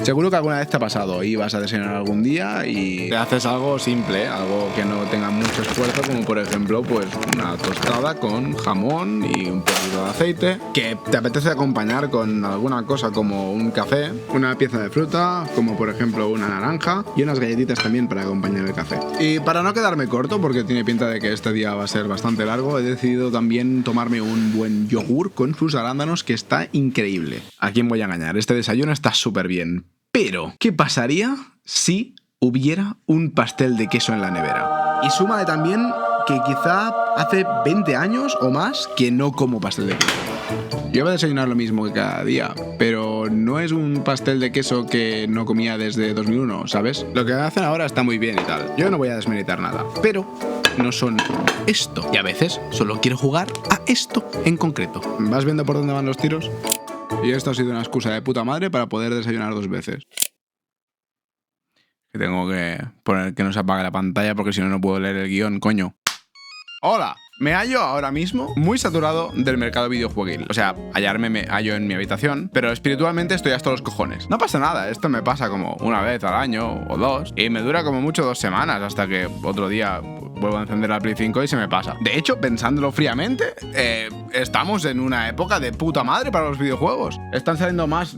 Seguro que alguna vez te ha pasado y vas a desayunar algún día y te haces algo simple, algo que no tenga mucho esfuerzo, como por ejemplo pues una tostada con jamón y un poquito de aceite, que te apetece acompañar con alguna cosa como un café, una pieza de fruta, como por ejemplo una naranja y unas galletitas también para acompañar el café. Y para no quedarme corto, porque tiene pinta de que este día va a ser bastante largo, he decidido también tomarme un buen yogur con sus arándanos, que está increíble. ¿A quién voy a engañar? Este desayuno está súper bien. Pero, ¿qué pasaría si hubiera un pastel de queso en la nevera? Y súmale también que quizá hace 20 años o más que no como pastel de queso. Yo voy a desayunar lo mismo que cada día, pero no es un pastel de queso que no comía desde 2001, ¿sabes? Lo que hacen ahora está muy bien y tal. Yo no voy a desmeritar nada, pero no son esto. Y a veces solo quiero jugar a esto en concreto. ¿Vas viendo por dónde van los tiros? Y esto ha sido una excusa de puta madre para poder desayunar 2 veces. Que tengo que poner que no se apague la pantalla porque si no, no puedo leer el guión, coño. ¡Hola! Me hallo ahora mismo muy saturado del mercado videojueguil. O sea, me hallo en mi habitación, pero espiritualmente estoy hasta los cojones. No pasa nada, esto me pasa como una vez al año o 2, y me dura como mucho 2 semanas hasta que otro día vuelvo a encender la Play 5 y se me pasa. De hecho, pensándolo fríamente, estamos en una época de puta madre para los videojuegos. Están saliendo más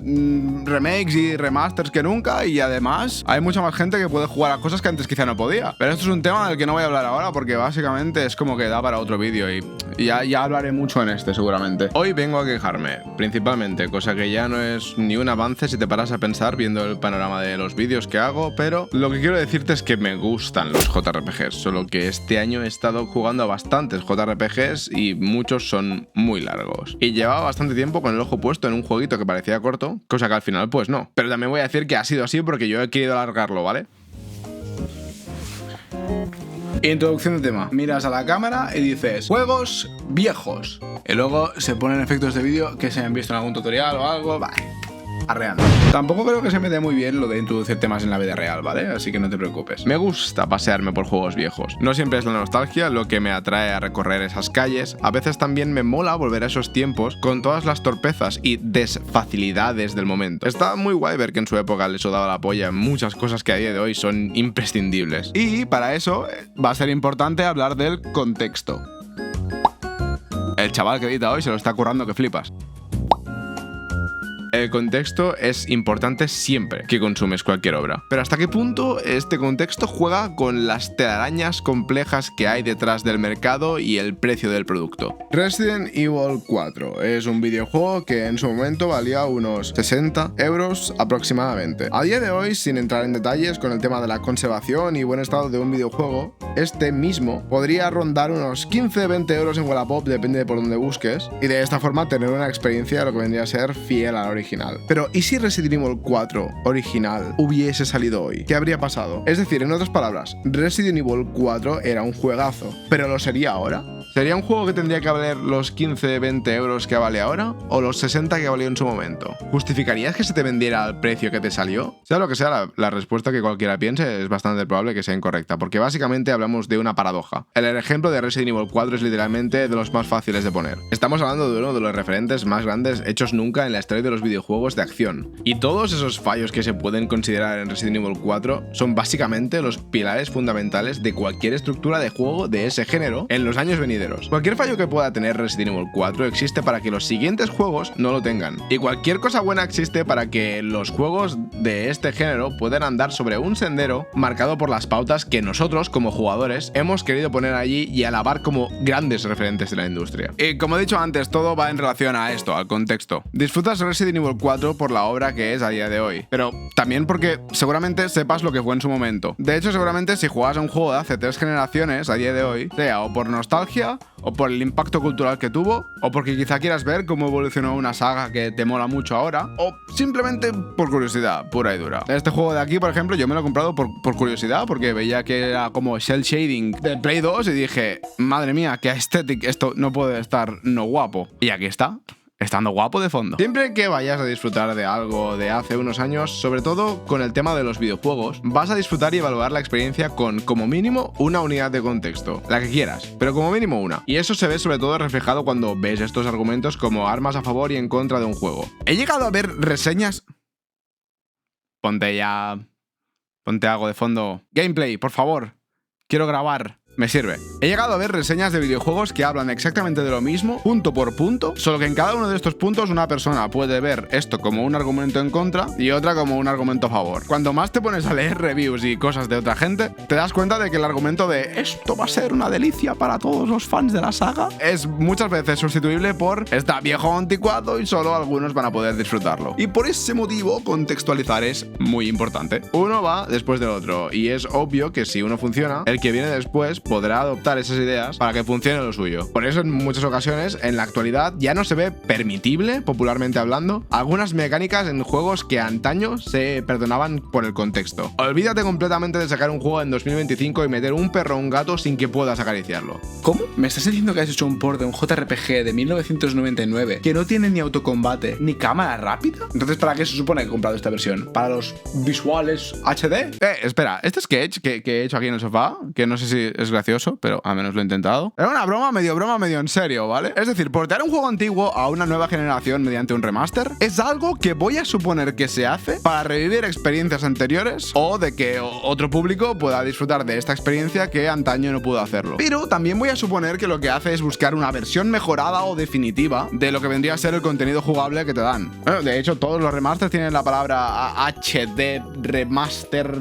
remakes y remasters que nunca, y además hay mucha más gente que puede jugar a cosas que antes quizá no podía. Pero esto es un tema del que no voy a hablar ahora porque básicamente es como que da para otro vídeo y ya hablaré mucho en este seguramente. Hoy vengo a quejarme, principalmente, cosa que ya no es ni un avance si te paras a pensar viendo el panorama de los vídeos que hago, pero lo que quiero decirte es que me gustan los JRPGs, solo que este año he estado jugando a bastantes JRPGs y muchos son muy largos. Y llevaba bastante tiempo con el ojo puesto en un jueguito que parecía corto, cosa que al final pues no. Pero también voy a decir que ha sido así porque yo he querido alargarlo, ¿vale? Introducción de tema. Miras a la cámara y dices juegos viejos. Y luego se ponen efectos de vídeo que se han visto en algún tutorial o algo. Vale. Arreando. Tampoco creo que se me dé muy bien lo de introducir temas en la vida real, ¿vale? Así que no te preocupes. Me gusta pasearme por juegos viejos. No siempre es la nostalgia lo que me atrae a recorrer esas calles. A veces también me mola volver a esos tiempos con todas las torpezas y desfacilidades del momento. Está muy guay ver que en su época les daba la polla en muchas cosas que a día de hoy son imprescindibles. Y para eso va a ser importante hablar del contexto. El chaval que edita hoy se lo está currando que flipas. El contexto es importante siempre que consumes cualquier obra. Pero ¿hasta qué punto este contexto juega con las telarañas complejas que hay detrás del mercado y el precio del producto? Resident Evil 4 es un videojuego que en su momento valía unos 60 euros aproximadamente. A día de hoy, sin entrar en detalles con el tema de la conservación y buen estado de un videojuego, este mismo podría rondar unos 15-20 euros en Wallapop, depende de por dónde busques, y de esta forma tener una experiencia de lo que vendría a ser fiel a la original. Pero ¿y si Resident Evil 4 original hubiese salido hoy? ¿Qué habría pasado? Es decir, en otras palabras, Resident Evil 4 era un juegazo, ¿pero lo sería ahora? ¿Sería un juego que tendría que valer los 15-20 euros que vale ahora o los 60 que valió en su momento? ¿Justificarías que se te vendiera al precio que te salió? Sea lo que sea, la respuesta que cualquiera piense es bastante probable que sea incorrecta, porque básicamente hablamos de una paradoja. El ejemplo de Resident Evil 4 es literalmente de los más fáciles de poner. Estamos hablando de uno de los referentes más grandes hechos nunca en la historia de los videojuegos de acción. Y todos esos fallos que se pueden considerar en Resident Evil 4 son básicamente los pilares fundamentales de cualquier estructura de juego de ese género en los años venideros. Cualquier fallo que pueda tener Resident Evil 4 existe para que los siguientes juegos no lo tengan. Y cualquier cosa buena existe para que los juegos de este género puedan andar sobre un sendero marcado por las pautas que nosotros, como jugadores, hemos querido poner allí y alabar como grandes referentes de la industria. Y como he dicho antes, todo va en relación a esto, al contexto. Disfrutas Resident Evil 4 por la obra que es a día de hoy, pero también porque seguramente sepas lo que fue en su momento. De hecho, seguramente si juegas a un juego de hace 3 generaciones a día de hoy, sea o por nostalgia, o por el impacto cultural que tuvo, o porque quizá quieras ver cómo evolucionó una saga que te mola mucho ahora, o simplemente por curiosidad pura y dura. Este juego de aquí, por ejemplo, yo me lo he comprado por curiosidad, porque veía que era como shell shading del Play 2 y dije, madre mía, qué aesthetic, esto no puede estar no guapo. Y aquí está. Estando guapo de fondo. Siempre que vayas a disfrutar de algo de hace unos años, sobre todo con el tema de los videojuegos, vas a disfrutar y evaluar la experiencia con, como mínimo, una unidad de contexto. La que quieras, pero como mínimo una. Y eso se ve sobre todo reflejado cuando ves estos argumentos como armas a favor y en contra de un juego. He llegado a ver reseñas Ponte algo de fondo. Gameplay, por favor. Quiero grabar. Me sirve. He llegado a ver reseñas de videojuegos que hablan exactamente de lo mismo, punto por punto, solo que en cada uno de estos puntos una persona puede ver esto como un argumento en contra y otra como un argumento a favor. Cuando más te pones a leer reviews y cosas de otra gente, te das cuenta de que el argumento de esto va a ser una delicia para todos los fans de la saga es muchas veces sustituible por está viejo o anticuado y solo algunos van a poder disfrutarlo. Y por ese motivo, contextualizar es muy importante. Uno va después del otro y es obvio que si uno funciona, el que viene después podrá adoptar esas ideas para que funcione lo suyo. Por eso en muchas ocasiones en la actualidad ya no se ve permitible, popularmente hablando, algunas mecánicas en juegos que antaño se perdonaban por el contexto. Olvídate completamente de sacar un juego en 2025 y meter un perro o un gato sin que puedas acariciarlo. ¿Cómo? ¿Me estás diciendo que has hecho un port de un JRPG de 1999 que no tiene ni autocombate ni cámara rápida? Entonces, ¿para qué se supone que he comprado esta versión? ¿Para los visuales HD? Espera, este sketch que he hecho aquí en el sofá, que no sé si es gracioso, pero al menos lo he intentado. Era una broma medio en serio, ¿vale? Es decir, portear un juego antiguo a una nueva generación mediante un remaster es algo que voy a suponer que se hace para revivir experiencias anteriores o de que otro público pueda disfrutar de esta experiencia que antaño no pudo hacerlo. Pero también voy a suponer que lo que hace es buscar una versión mejorada o definitiva de lo que vendría a ser el contenido jugable que te dan. Bueno, de hecho, todos los remasters tienen la palabra HD, remaster,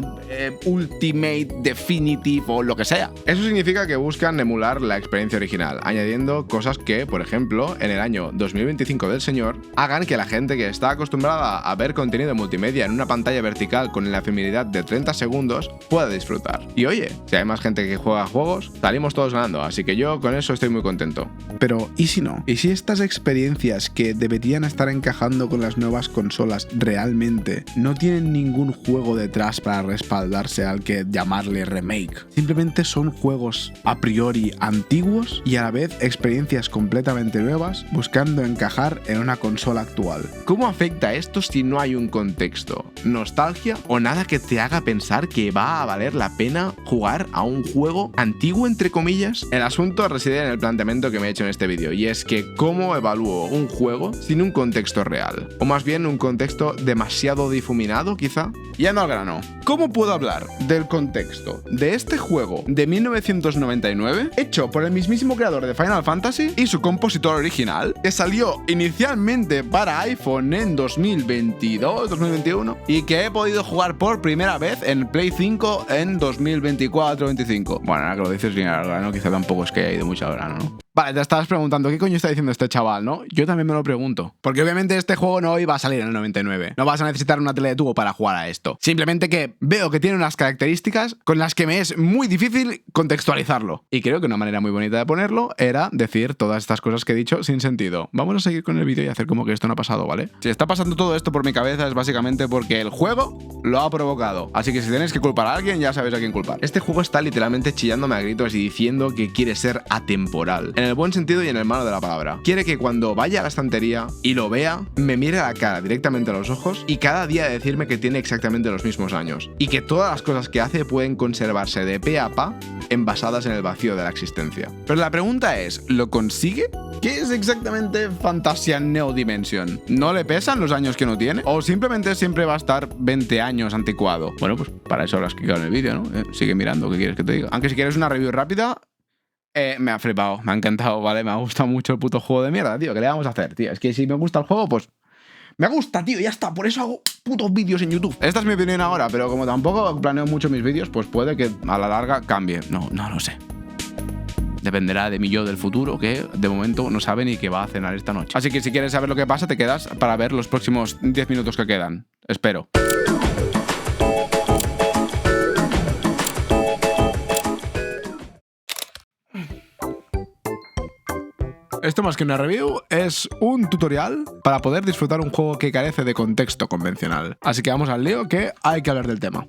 ultimate, definitive o lo que sea. Eso significa que buscan emular la experiencia original, añadiendo cosas que, por ejemplo, en el año 2025 del señor, hagan que la gente que está acostumbrada a ver contenido multimedia en una pantalla vertical con la efemeridad de 30 segundos pueda disfrutar. Y oye, si hay más gente que juega juegos, salimos todos ganando, así que yo con eso estoy muy contento. Pero, ¿y si no? ¿Y si estas experiencias que deberían estar encajando con las nuevas consolas realmente no tienen ningún juego detrás para respaldarse al que llamarle remake? Simplemente son juegos a priori antiguos y a la vez experiencias completamente nuevas buscando encajar en una consola actual. ¿Cómo afecta esto si no hay un contexto? ¿Nostalgia o nada que te haga pensar que va a valer la pena jugar a un juego antiguo entre comillas? El asunto reside en el planteamiento que me he hecho en este vídeo y es que ¿cómo evalúo un juego sin un contexto real? O más bien un contexto demasiado difuminado quizá. Yendo al grano, ¿cómo puedo hablar del contexto de este juego de 1999 hecho por el mismísimo creador de Final Fantasy y su compositor original que salió inicialmente para iPhone en 2022-2021 y que he podido jugar por primera vez en Play 5 en 2024-25? Bueno, ahora que lo dices bien al grano, quizá tampoco es que haya ido mucho al grano, ¿no? Vale, te estabas preguntando ¿qué coño está diciendo este chaval, no? Yo también me lo pregunto. Porque obviamente este juego no iba a salir en el 99. No vas a necesitar una tele de tubo para jugar a esto. Simplemente que veo que tiene unas características con las que me es muy difícil contextualizarlo. Y creo que una manera muy bonita de ponerlo era decir todas estas cosas que he dicho sin sentido. Vamos a seguir con el vídeo y hacer como que esto no ha pasado, ¿vale? Si está pasando todo esto por mi cabeza es básicamente porque el juego lo ha provocado. Así que si tenéis que culpar a alguien, ya sabéis a quién culpar. Este juego está literalmente chillándome a gritos y diciendo que quiere ser atemporal. En el buen sentido y en el malo de la palabra. Quiere que cuando vaya a la estantería y lo vea, me mire a la cara directamente a los ojos y cada día decirme que tiene exactamente los mismos años. Y que todas las cosas que hace pueden conservarse de pe a pa envasadas en el vacío de la existencia. Pero la pregunta es, ¿lo consigue? ¿Qué es exactamente Fantasia Neo Dimension? ¿No le pesan los años que no tiene? ¿O simplemente siempre va a estar 20 años anticuado? Bueno, pues para eso habrás clicado en el vídeo, ¿no? Sigue mirando, ¿qué quieres que te diga? Aunque si quieres una review rápida... me ha flipado, me ha encantado, ¿vale? Me ha gustado mucho el puto juego de mierda, tío. ¿Qué le vamos a hacer, tío? Es que si me gusta el juego, pues... me gusta, tío, ya está. Por eso hago putos vídeos en YouTube. Esta es mi opinión ahora, pero como tampoco planeo mucho mis vídeos, pues puede que a la larga cambie. No lo sé. Dependerá de mi yo del futuro, que de momento no sabe ni qué va a cenar esta noche. Así que si quieres saber lo que pasa, te quedas para ver los próximos 10 minutos que quedan. Espero. Esto más que una review es un tutorial para poder disfrutar un juego que carece de contexto convencional. Así que vamos al lío, que hay que hablar del tema.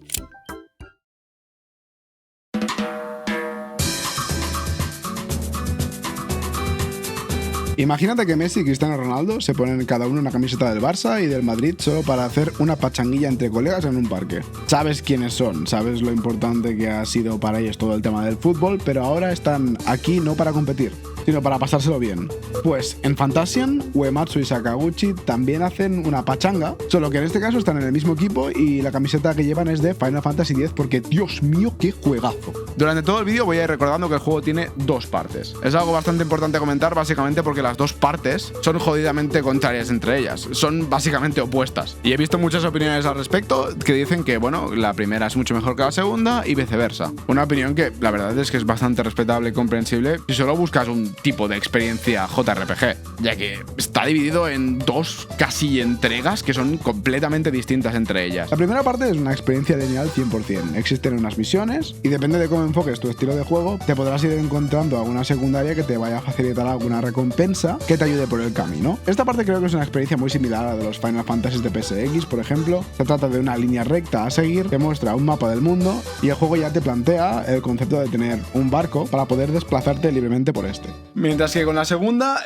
Imagínate que Messi y Cristiano Ronaldo se ponen cada uno una camiseta del Barça y del Madrid solo para hacer una pachanguilla entre colegas en un parque. Sabes quiénes son, sabes lo importante que ha sido para ellos todo el tema del fútbol, pero ahora están aquí no para competir, sino para pasárselo bien. Pues en Fantasian, Uematsu y Sakaguchi también hacen una pachanga, solo que en este caso están en el mismo equipo y la camiseta que llevan es de Final Fantasy X porque, Dios mío, qué juegazo. Durante todo el vídeo voy a ir recordando que el juego tiene dos partes. Es algo bastante importante comentar, básicamente porque las dos partes son jodidamente contrarias entre ellas. Son básicamente opuestas. Y he visto muchas opiniones al respecto que dicen que, bueno, la primera es mucho mejor que la segunda y viceversa. Una opinión que la verdad es que es bastante respetable y comprensible si solo buscas un tipo de experiencia JRPG, ya que está dividido en dos casi entregas que son completamente distintas entre ellas. La primera parte es una experiencia lineal 100%. Existen unas misiones y depende de cómo enfoques tu estilo de juego, te podrás ir encontrando alguna secundaria que te vaya a facilitar alguna recompensa que te ayude por el camino. Esta parte creo que es una experiencia muy similar a la de los Final Fantasy de PSX, por ejemplo. Se trata de una línea recta a seguir, te muestra un mapa del mundo y el juego ya te plantea el concepto de tener un barco para poder desplazarte libremente por este. Mientras que con la segunda...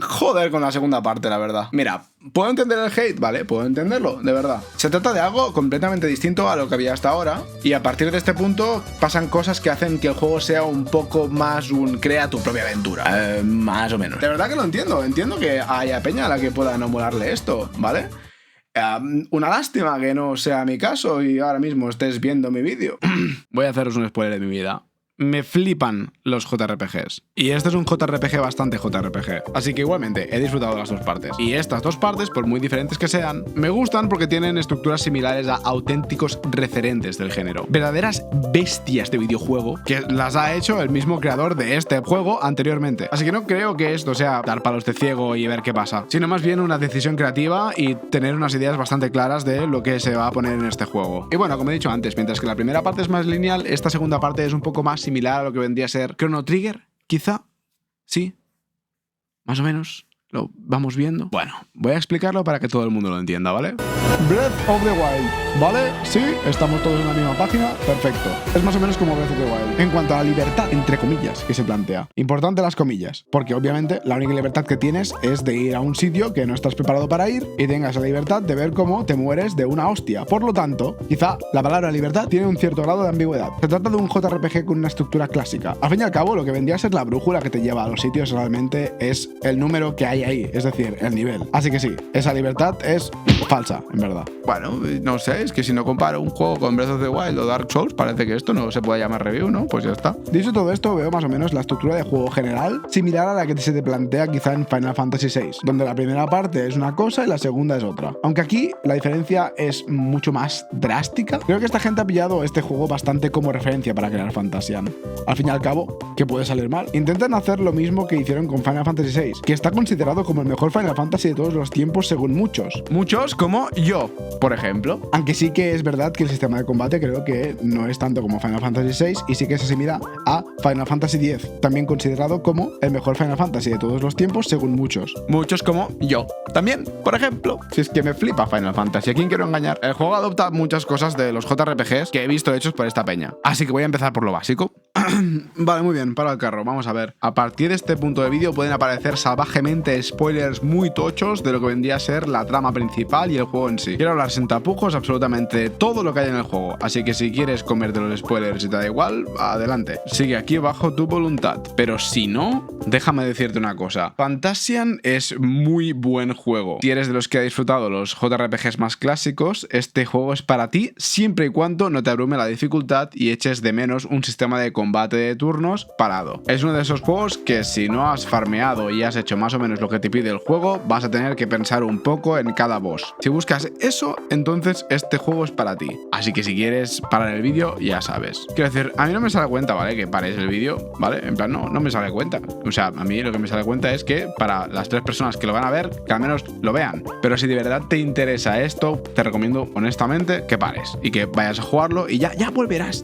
joder con la segunda parte, la verdad. Mira, puedo entender el hate, ¿vale? Puedo entenderlo, de verdad. Se trata de algo completamente distinto a lo que había hasta ahora y a partir de este punto pasan cosas que hacen que el juego sea un poco más un crea tu propia aventura. Más o menos. De verdad que lo entiendo. Entiendo que haya peña a la que pueda no molarle esto, ¿vale? Una lástima que no sea mi caso y ahora mismo estés viendo mi vídeo. Voy a haceros un spoiler de mi vida. Me flipan los JRPGs. Y este es un JRPG bastante JRPG. Así que igualmente he disfrutado de las dos partes. Y estas dos partes, por muy diferentes que sean, me gustan porque tienen estructuras similares a auténticos referentes del género. Verdaderas bestias de videojuego que las ha hecho el mismo creador de este juego anteriormente. Así que no creo que esto sea dar palos de ciego y ver qué pasa, sino más bien una decisión creativa y tener unas ideas bastante claras de lo que se va a poner en este juego. Y bueno, como he dicho antes, mientras que la primera parte es más lineal, esta segunda parte es un poco más similar a lo que vendría a ser Chrono Trigger, quizá. Sí, más o menos. Lo vamos viendo. Bueno, voy a explicarlo para que todo el mundo lo entienda, ¿vale? Breath of the Wild, ¿vale? Sí, estamos todos en la misma página, perfecto. Es más o menos como Breath of the Wild. En cuanto a la libertad, entre comillas, que se plantea. Importante las comillas, porque obviamente la única libertad que tienes es de ir a un sitio que no estás preparado para ir y tengas la libertad de ver cómo te mueres de una hostia. Por lo tanto, quizá la palabra libertad tiene un cierto grado de ambigüedad. Se trata de un JRPG con una estructura clásica. Al fin y al cabo, lo que vendría a ser la brújula que te lleva a los sitios realmente es el número que hay ahí, es decir, el nivel. Así que sí, esa libertad es falsa, en verdad. Bueno, no sé, es que si no comparo un juego con Breath of the Wild o Dark Souls, parece que esto no se puede llamar review, ¿no? Pues ya está. Dicho todo esto, veo más o menos la estructura de juego general similar a la que se te plantea quizá en Final Fantasy VI, donde la primera parte es una cosa y la segunda es otra. Aunque aquí la diferencia es mucho más drástica, creo que esta gente ha pillado este juego bastante como referencia para crear Fantasian. Al fin y al cabo, ¿qué puede salir mal? Intentan hacer lo mismo que hicieron con Final Fantasy VI, que está considerado como el mejor Final Fantasy de todos los tiempos según muchos. Muchos como yo, por ejemplo. Aunque sí que es verdad que el sistema de combate creo que no es tanto como Final Fantasy VI y sí que se asimila a Final Fantasy X, también considerado como el mejor Final Fantasy de todos los tiempos según muchos. Muchos como yo. También, por ejemplo, si es que me flipa Final Fantasy, ¿a quién quiero engañar? El juego adopta muchas cosas de los JRPGs que he visto hechos por esta peña. Así que voy a empezar por lo básico. Vale, muy bien, para el carro, vamos a ver. A partir de este punto de vídeo pueden aparecer salvajemente spoilers muy tochos de lo que vendría a ser la trama principal y el juego en sí. Quiero hablar sin tapujos absolutamente de todo lo que hay en el juego, así que si quieres comerte los spoilers y te da igual, adelante. Sigue aquí bajo tu voluntad. Pero si no, déjame decirte una cosa. Fantasian es muy buen juego. Si eres de los que ha disfrutado los JRPGs más clásicos, este juego es para ti siempre y cuando no te abrume la dificultad y eches de menos un sistema de combate de turnos parado. Es uno de esos juegos que si no has farmeado y has hecho más o menos lo que te pide el juego, vas a tener que pensar un poco en cada boss. Si buscas eso, entonces este juego es para ti. Así que si quieres parar el vídeo, ya sabes. Quiero decir, a mí no me sale cuenta, ¿vale? Que pares el vídeo, ¿vale? En plan, no me sale cuenta. O sea, a mí lo que me sale cuenta es que para las 3 personas que lo van a ver, que al menos lo vean. Pero si de verdad te interesa esto, te recomiendo honestamente que pares y que vayas a jugarlo y ya volverás.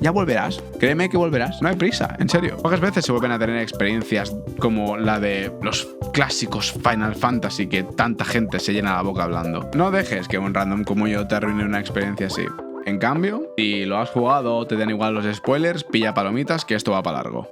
Créeme que volverás. No hay prisa, en serio. Pocas veces se vuelven a tener experiencias como la de los clásicos Final Fantasy que tanta gente se llena la boca hablando. No dejes que un random como yo te arruine una experiencia así. En cambio, si lo has jugado o te dan igual los spoilers, pilla palomitas que esto va para largo.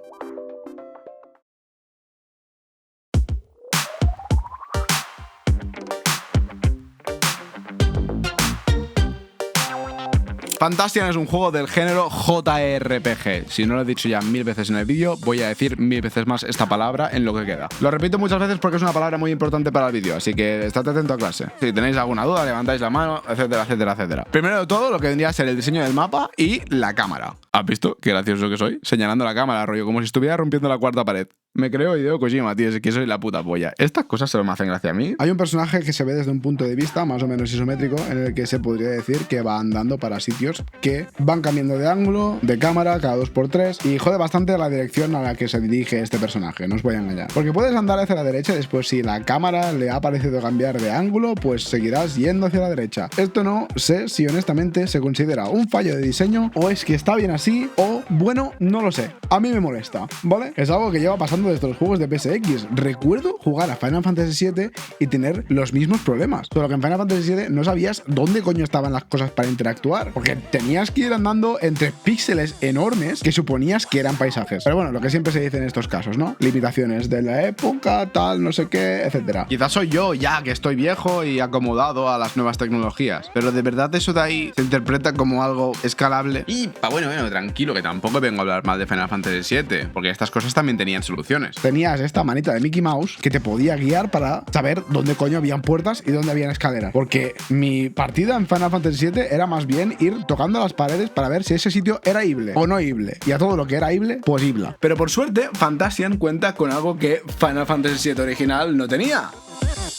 Fantasian es un juego del género JRPG. Si no lo he dicho ya 1000 veces en el vídeo, voy a decir 1000 veces más esta palabra en lo que queda. Lo repito muchas veces porque es una palabra muy importante para el vídeo, así que estate atento a clase. Si tenéis alguna duda, levantáis la mano, etcétera, etcétera, etcétera. Primero de todo, lo que vendría a ser el diseño del mapa y la cámara. ¿Has visto qué gracioso que soy? Señalando la cámara, rollo, como si estuviera rompiendo la cuarta pared. Me creo Hideo Kojima, tío, es que soy la puta polla. Estas cosas solo me hacen gracia a mí. Hay un personaje que se ve desde un punto de vista más o menos isométrico, en el que se podría decir que va andando para sitios que van cambiando de ángulo, de cámara, cada 2x3, y jode bastante la dirección a la que se dirige este personaje, no os voy a engañar. Porque puedes andar hacia la derecha y después, si la cámara le ha parecido cambiar de ángulo, pues seguirás yendo hacia la derecha. Esto no sé si honestamente se considera un fallo de diseño, o es que está bien así, o bueno, no lo sé. A mí me molesta, ¿vale? Es algo que lleva pasando desde los juegos de PSX. Recuerdo jugar a Final Fantasy VII y tener los mismos problemas. Solo que en Final Fantasy VII no sabías dónde coño estaban las cosas para interactuar, porque tenías que ir andando entre píxeles enormes que suponías que eran paisajes. Pero bueno, lo que siempre se dice en estos casos, ¿no? Limitaciones de la época, tal, no sé qué, etcétera. Quizás soy yo ya que estoy viejo y acomodado a las nuevas tecnologías, pero de verdad eso de ahí se interpreta como algo escalable. Y bueno, tranquilo, que tampoco vengo a hablar mal de Final Fantasy VII, porque estas cosas también tenían soluciones. Tenías esta manita de Mickey Mouse que te podía guiar para saber dónde coño habían puertas y dónde habían escaleras. Porque mi partida en Final Fantasy VII era más bien ir tocando las paredes para ver si ese sitio era ible o no ible. Y a todo lo que era ible, pues ibla. Pero por suerte, Fantasian cuenta con algo que Final Fantasy VII original no tenía.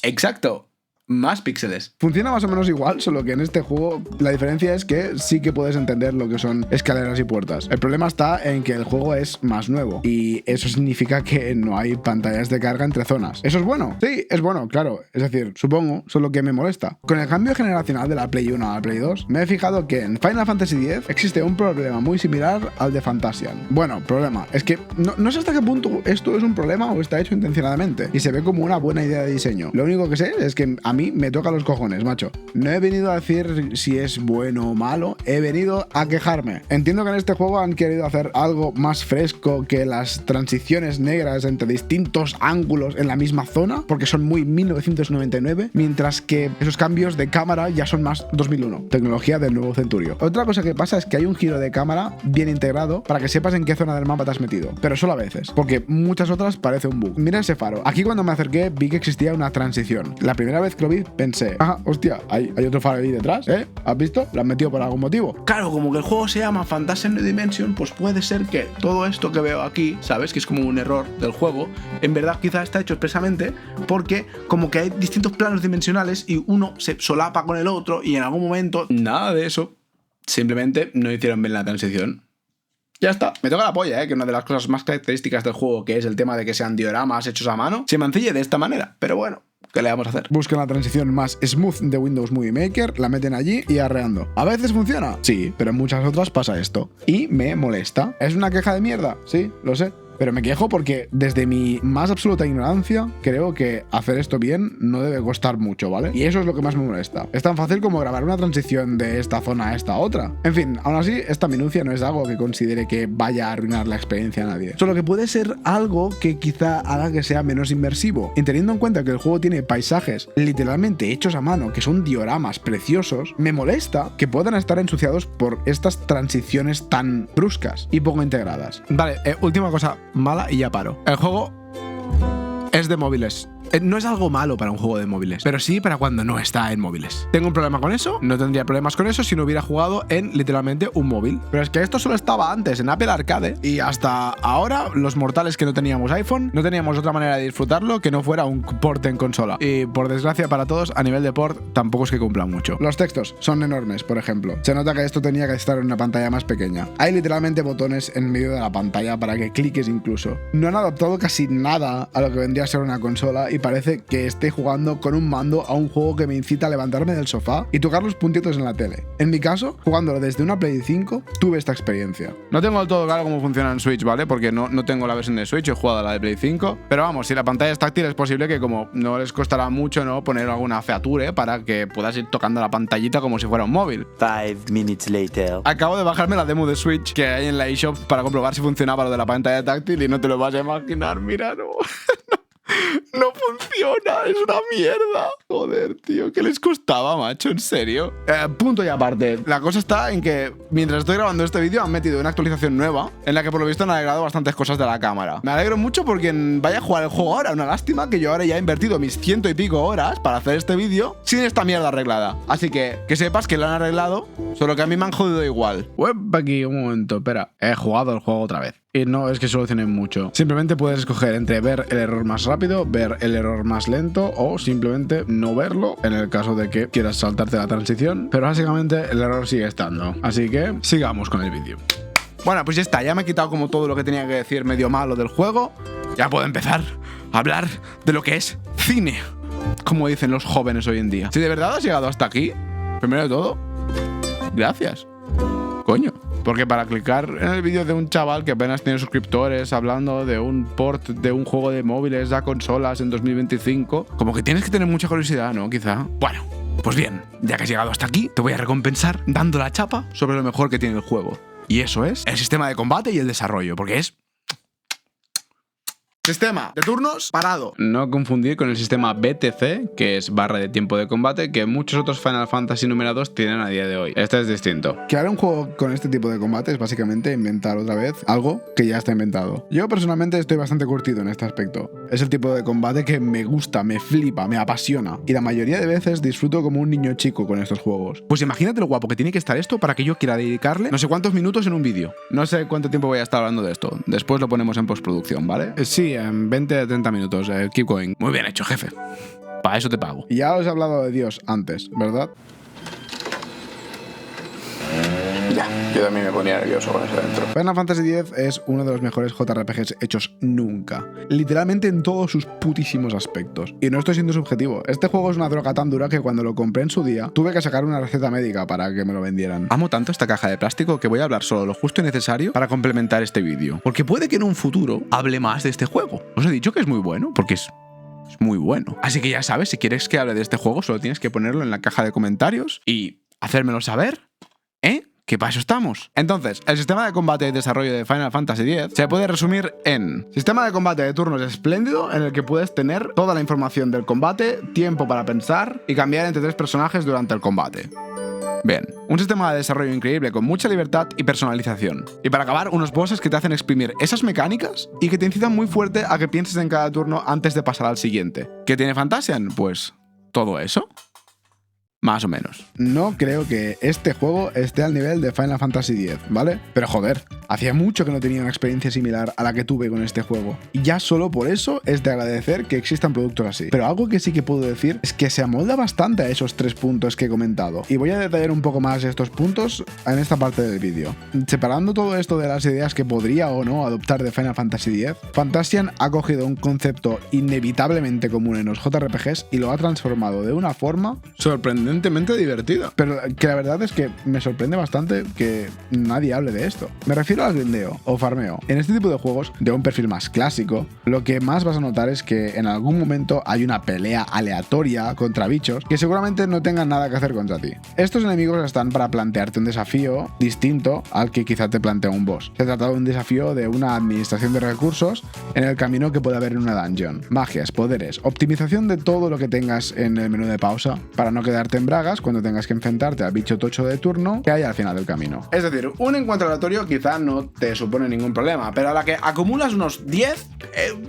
Exacto. Más píxeles. Funciona más o menos igual, solo que en este juego la diferencia es que sí que puedes entender lo que son escaleras y puertas. El problema está en que el juego es más nuevo y eso significa que no hay pantallas de carga entre zonas. ¿Eso es bueno? Sí, es bueno, claro. Es decir, supongo, solo que me molesta. Con el cambio generacional de la Play 1 a la Play 2, me he fijado que en Final Fantasy X existe un problema muy similar al de Fantasian. Bueno, problema. Es que no sé hasta qué punto esto es un problema o está hecho intencionadamente y se ve como una buena idea de diseño. Lo único que sé es que a mí me toca los cojones, macho. No he venido a decir si es bueno o malo, he venido a quejarme. Entiendo que en este juego han querido hacer algo más fresco que las transiciones negras entre distintos ángulos en la misma zona, porque son muy 1999, mientras que esos cambios de cámara ya son más 2001, tecnología del nuevo Centurio. Otra cosa que pasa es que hay un giro de cámara bien integrado para que sepas en qué zona del mapa te has metido, pero solo a veces, porque muchas otras parece un bug. Mira ese faro. Aquí cuando me acerqué vi que existía una transición. La primera vez que lo vi pensé, hostia, hay otro faro ahí detrás, ¿eh? ¿Has visto? Lo han metido por algún motivo. Claro, como que el juego se llama Fantasian New Dimension, pues puede ser que todo esto que veo aquí, ¿sabes? Que es como un error del juego, en verdad quizás está hecho expresamente porque como que hay distintos planos dimensionales y uno se solapa con el otro y en algún momento nada de eso. Simplemente no hicieron bien la transición. Ya está. Me toca la polla, que una de las cosas más características del juego, que es el tema de que sean dioramas hechos a mano, se mancille de esta manera. Pero bueno, ¿qué le vamos a hacer? Buscan la transición más smooth de Windows Movie Maker, la meten allí y arreando. ¿A veces funciona? Sí, pero en muchas otras pasa esto. Y me molesta. ¿Es una queja de mierda? Sí, lo sé. Pero me quejo porque desde mi más absoluta ignorancia creo que hacer esto bien no debe costar mucho, ¿vale? Y eso es lo que más me molesta. Es tan fácil como grabar una transición de esta zona a esta otra. En fin, aún así, esta minucia no es algo que considere que vaya a arruinar la experiencia a nadie. Solo que puede ser algo que quizá haga que sea menos inmersivo. Y teniendo en cuenta que el juego tiene paisajes literalmente hechos a mano, que son dioramas preciosos, me molesta que puedan estar ensuciados por estas transiciones tan bruscas y poco integradas. Vale, última cosa mala y ya paro. El juego es de móviles. No es algo malo para un juego de móviles, pero sí para cuando no está en móviles. ¿Tengo un problema con eso? No tendría problemas con eso si no hubiera jugado en literalmente un móvil. Pero es que esto solo estaba antes en Apple Arcade y hasta ahora los mortales que no teníamos iPhone no teníamos otra manera de disfrutarlo que no fuera un port en consola. Y por desgracia para todos, a nivel de port tampoco es que cumplan mucho. Los textos son enormes, por ejemplo. Se nota que esto tenía que estar en una pantalla más pequeña. Hay literalmente botones en medio de la pantalla para que cliques incluso. No han adaptado casi nada a lo que vendría a ser una consola y parece que esté jugando con un mando a un juego que me incita a levantarme del sofá y tocar los puntitos en la tele. En mi caso, jugándolo desde una Play 5, tuve esta experiencia. No tengo del todo claro cómo funciona en Switch, ¿vale? Porque no tengo la versión de Switch, he jugado a la de Play 5. Pero vamos, si la pantalla es táctil es posible que como no les costará mucho, ¿no? Poner alguna feature para que puedas ir tocando la pantallita como si fuera un móvil. 5 minutes later. Acabo de bajarme la demo de Switch que hay en la eShop para comprobar si funcionaba lo de la pantalla táctil y no te lo vas a imaginar, mira, no. No funciona, es una mierda. Joder, tío, ¿qué les costaba, macho? ¿En serio? Punto y aparte. La cosa está en que mientras estoy grabando este vídeo han metido una actualización nueva en la que por lo visto han alegrado bastantes cosas de la cámara. Me alegro mucho por quien vaya a jugar el juego ahora. Una lástima que yo ahora ya he invertido mis 100 y pico horas para hacer este vídeo sin esta mierda arreglada. Así que sepas que lo han arreglado, solo que a mí me han jodido igual. Aquí, un momento, espera. He jugado el juego otra vez. Y no es que solucionen mucho. Simplemente puedes escoger entre ver el error más rápido, ver el error más lento o simplemente no verlo en el caso de que quieras saltarte la transición. Pero básicamente el error sigue estando. Así que sigamos con el vídeo. Bueno, pues ya está. Ya me he quitado como todo lo que tenía que decir medio malo del juego. Ya puedo empezar a hablar de lo que es cine, como dicen los jóvenes hoy en día. Si de verdad has llegado hasta aquí, primero de todo, gracias. Coño. Porque para clicar en el vídeo de un chaval que apenas tiene suscriptores hablando de un port de un juego de móviles a consolas en 2025, como que tienes que tener mucha curiosidad, ¿no? Quizá. Bueno, pues bien, ya que has llegado hasta aquí, te voy a recompensar dando la chapa sobre lo mejor que tiene el juego. Y eso es el sistema de combate y el desarrollo, porque es... Sistema de turnos parado. No confundir con el sistema BTC, que es barra de tiempo de combate, que muchos otros Final Fantasy numerados tienen a día de hoy. Este es distinto. Crear un juego con este tipo de combate es básicamente inventar otra vez algo que ya está inventado. Yo personalmente estoy bastante curtido en este aspecto. Es el tipo de combate que me gusta, me flipa, me apasiona. Y la mayoría de veces disfruto como un niño chico con estos juegos. Pues imagínate lo guapo que tiene que estar esto para que yo quiera dedicarle no sé cuántos minutos en un vídeo. No sé cuánto tiempo voy a estar hablando de esto. Después lo ponemos en postproducción, ¿vale? Sí, en 20 a 30 minutos. Keep going. Muy bien hecho, jefe. Para eso te pago. Y ya os he hablado de Dios antes, ¿verdad? Ya, yo también me ponía nervioso con eso dentro. Final Fantasy X es uno de los mejores JRPGs hechos nunca. Literalmente en todos sus putísimos aspectos. Y no estoy siendo subjetivo. Este juego es una droga tan dura que cuando lo compré en su día, tuve que sacar una receta médica para que me lo vendieran. Amo tanto esta caja de plástico que voy a hablar solo lo justo y necesario para complementar este vídeo. Porque puede que en un futuro hable más de este juego. Os he dicho que es muy bueno, porque es muy bueno. Así que ya sabes, si quieres que hable de este juego, solo tienes que ponerlo en la caja de comentarios y hacérmelo saber, ¿eh? ¿Qué para eso estamos? Entonces, el sistema de combate y desarrollo de Final Fantasy X se puede resumir en sistema de combate de turnos espléndido en el que puedes tener toda la información del combate, tiempo para pensar y cambiar entre 3 personajes durante el combate. Bien, un sistema de desarrollo increíble con mucha libertad y personalización. Y para acabar, unos bosses que te hacen exprimir esas mecánicas y que te incitan muy fuerte a que pienses en cada turno antes de pasar al siguiente. ¿Qué tiene Fantasian? Pues todo eso. Más o menos. No creo que este juego esté al nivel de Final Fantasy X, ¿vale? Pero joder, hacía mucho que no tenía una experiencia similar a la que tuve con este juego. Y ya solo por eso es de agradecer que existan productos así. Pero algo que sí que puedo decir es que se amolda bastante a esos 3 puntos que he comentado. Y voy a detallar un poco más estos puntos en esta parte del vídeo. Separando todo esto de las ideas que podría o no adoptar de Final Fantasy X, Fantasian ha cogido un concepto inevitablemente común en los JRPGs y lo ha transformado de una forma sorprendente divertida. Pero que la verdad es que me sorprende bastante que nadie hable de esto. Me refiero al grindeo o farmeo. En este tipo de juegos, de un perfil más clásico, lo que más vas a notar es que en algún momento hay una pelea aleatoria contra bichos que seguramente no tengan nada que hacer contra ti. Estos enemigos están para plantearte un desafío distinto al que quizá te plantea un boss. Se trata de un desafío de una administración de recursos en el camino que puede haber en una dungeon. Magias, poderes, optimización de todo lo que tengas en el menú de pausa para no quedarte en bragas cuando tengas que enfrentarte al bicho tocho de turno que hay al final del camino. Es decir, un encuentro aleatorio quizá no te supone ningún problema, pero a la que acumulas unos 10,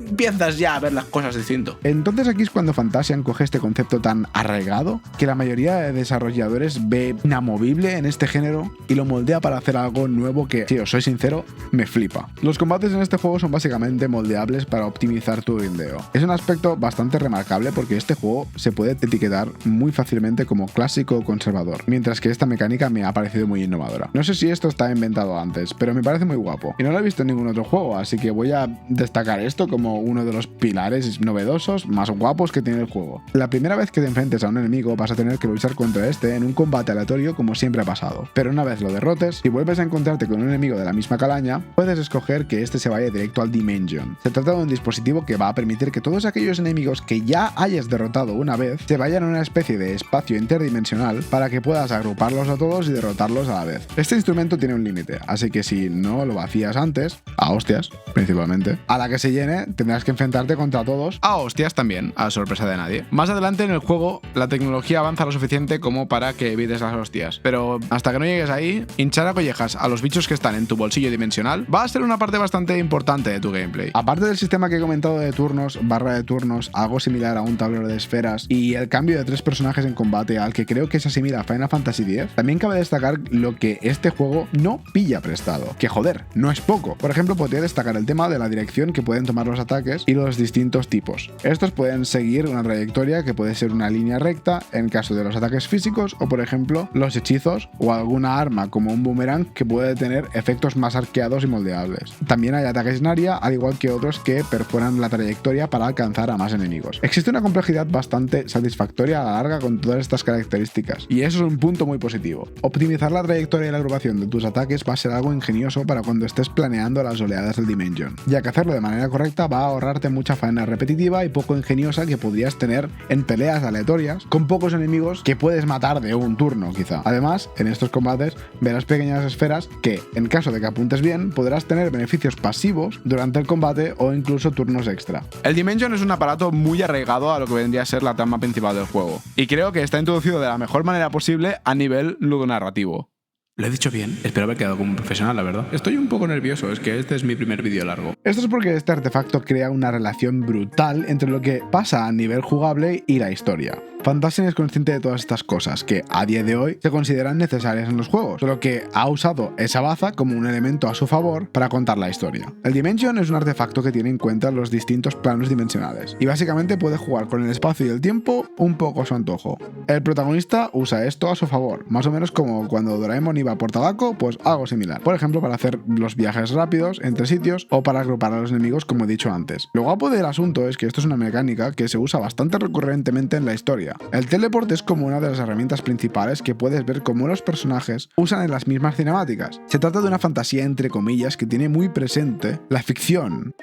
empiezas ya a ver las cosas distinto. Entonces aquí es cuando Fantasian coge este concepto tan arraigado que la mayoría de desarrolladores ve inamovible en este género y lo moldea para hacer algo nuevo que, si os soy sincero, me flipa. Los combates en este juego son básicamente moldeables para optimizar tu grindeo. Es un aspecto bastante remarcable porque este juego se puede etiquetar muy fácilmente como clásico o conservador, mientras que esta mecánica me ha parecido muy innovadora. No sé si esto está inventado antes, pero me parece muy guapo y no lo he visto en ningún otro juego, así que voy a destacar esto como uno de los pilares novedosos más guapos que tiene el juego. La primera vez que te enfrentes a un enemigo vas a tener que luchar contra este en un combate aleatorio como siempre ha pasado, pero una vez lo derrotes y vuelves a encontrarte con un enemigo de la misma calaña, puedes escoger que este se vaya directo al Dimension. Se trata de un dispositivo que va a permitir que todos aquellos enemigos que ya hayas derrotado una vez se vayan a una especie de espacio interdimensional para que puedas agruparlos a todos y derrotarlos a la vez. Este instrumento tiene un límite, así que si no lo vacías antes, a hostias principalmente, a la que se llene tendrás que enfrentarte contra todos a hostias también, a sorpresa de nadie. Más adelante en el juego, la tecnología avanza lo suficiente como para que evites las hostias, pero hasta que no llegues ahí, hinchar a collejas a los bichos que están en tu bolsillo dimensional va a ser una parte bastante importante de tu gameplay. Aparte del sistema que he comentado de turnos, barra de turnos, algo similar a un tablero de esferas y el cambio de 3 personajes en combate al que creo que se asimila a Final Fantasy X, también cabe destacar lo que este juego no pilla prestado, que joder, no es poco. Por ejemplo, podría destacar el tema de la dirección que pueden tomar los ataques y los distintos tipos. Estos pueden seguir una trayectoria que puede ser una línea recta en caso de los ataques físicos o, por ejemplo, los hechizos o alguna arma como un boomerang que puede tener efectos más arqueados y moldeables. También hay ataques en área, al igual que otros que perforan la trayectoria para alcanzar a más enemigos. Existe una complejidad bastante satisfactoria a la larga con todas estas características, y eso es un punto muy positivo. Optimizar la trayectoria y la agrupación de tus ataques va a ser algo ingenioso para cuando estés planeando las oleadas del Dimension, ya que hacerlo de manera correcta va a ahorrarte mucha faena repetitiva y poco ingeniosa que podrías tener en peleas aleatorias con pocos enemigos que puedes matar de un turno quizá. Además, en estos combates verás pequeñas esferas que, en caso de que apuntes bien, podrás tener beneficios pasivos durante el combate o incluso turnos extra. El Dimension es un aparato muy arraigado a lo que vendría a ser la trama principal del juego, y creo que está introducido de la mejor manera posible a nivel ludonarrativo. Lo he dicho bien. Espero haber quedado como un profesional, la verdad. Estoy un poco nervioso, es que este es mi primer vídeo largo. Esto es porque este artefacto crea una relación brutal entre lo que pasa a nivel jugable y la historia. Fantasia es consciente de todas estas cosas que a día de hoy se consideran necesarias en los juegos, solo que ha usado esa baza como un elemento a su favor para contar la historia. El Dimension es un artefacto que tiene en cuenta los distintos planos dimensionales y básicamente puede jugar con el espacio y el tiempo un poco a su antojo. El protagonista usa esto a su favor, más o menos como cuando Doraemon iba por tabaco, pues algo similar. Por ejemplo, para hacer los viajes rápidos entre sitios o para agrupar a los enemigos, como he dicho antes. Lo guapo del asunto es que esto es una mecánica que se usa bastante recurrentemente en la historia. El teleport es como una de las herramientas principales que puedes ver cómo los personajes usan en las mismas cinemáticas. Se trata de una fantasía entre comillas que tiene muy presente la ficción.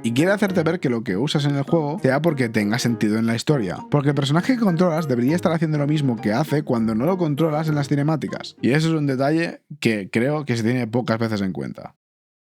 Y quiere hacerte ver que lo que usas en el juego sea porque tenga sentido en la historia. Porque el personaje que controlas debería estar haciendo lo mismo que hace cuando no lo controlas en las cinemáticas. Y eso es un detalle que creo que se tiene pocas veces en cuenta.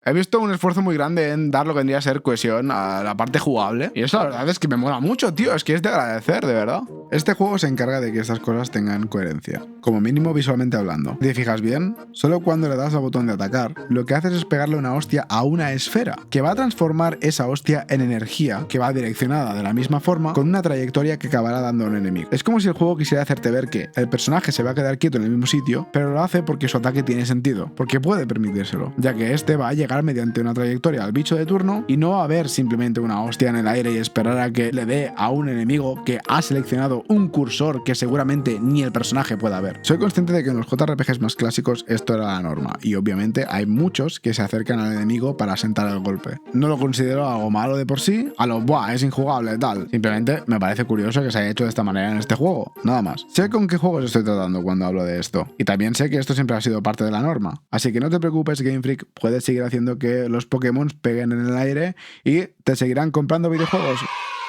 He visto un esfuerzo muy grande en dar lo que vendría a ser cohesión a la parte jugable. Y eso la verdad es que me mola mucho, tío. Es que es de agradecer, de verdad. Este juego se encarga de que estas cosas tengan coherencia, como mínimo visualmente hablando. Si te fijas bien, solo cuando le das al botón de atacar, lo que haces es pegarle una hostia a una esfera, que va a transformar esa hostia en energía, que va direccionada de la misma forma, con una trayectoria que acabará dando a un enemigo. Es como si el juego quisiera hacerte ver que el personaje se va a quedar quieto en el mismo sitio, pero lo hace porque su ataque tiene sentido, porque puede permitírselo, ya que este va a llegar mediante una trayectoria al bicho de turno y no va a haber simplemente una hostia en el aire y esperar a que le dé a un enemigo que ha seleccionado un cursor que seguramente ni el personaje pueda ver. Soy consciente de que en los JRPGs más clásicos esto era la norma y obviamente hay muchos que se acercan al enemigo para sentar el golpe. No lo considero algo malo de por sí, a lo buah, es injugable tal. Simplemente me parece curioso que se haya hecho de esta manera en este juego, nada más. Sé con qué juegos estoy tratando cuando hablo de esto y también sé que esto siempre ha sido parte de la norma, así que no te preocupes, Game Freak, puedes seguir haciendo que los Pokémon peguen en el aire y te seguirán comprando videojuegos.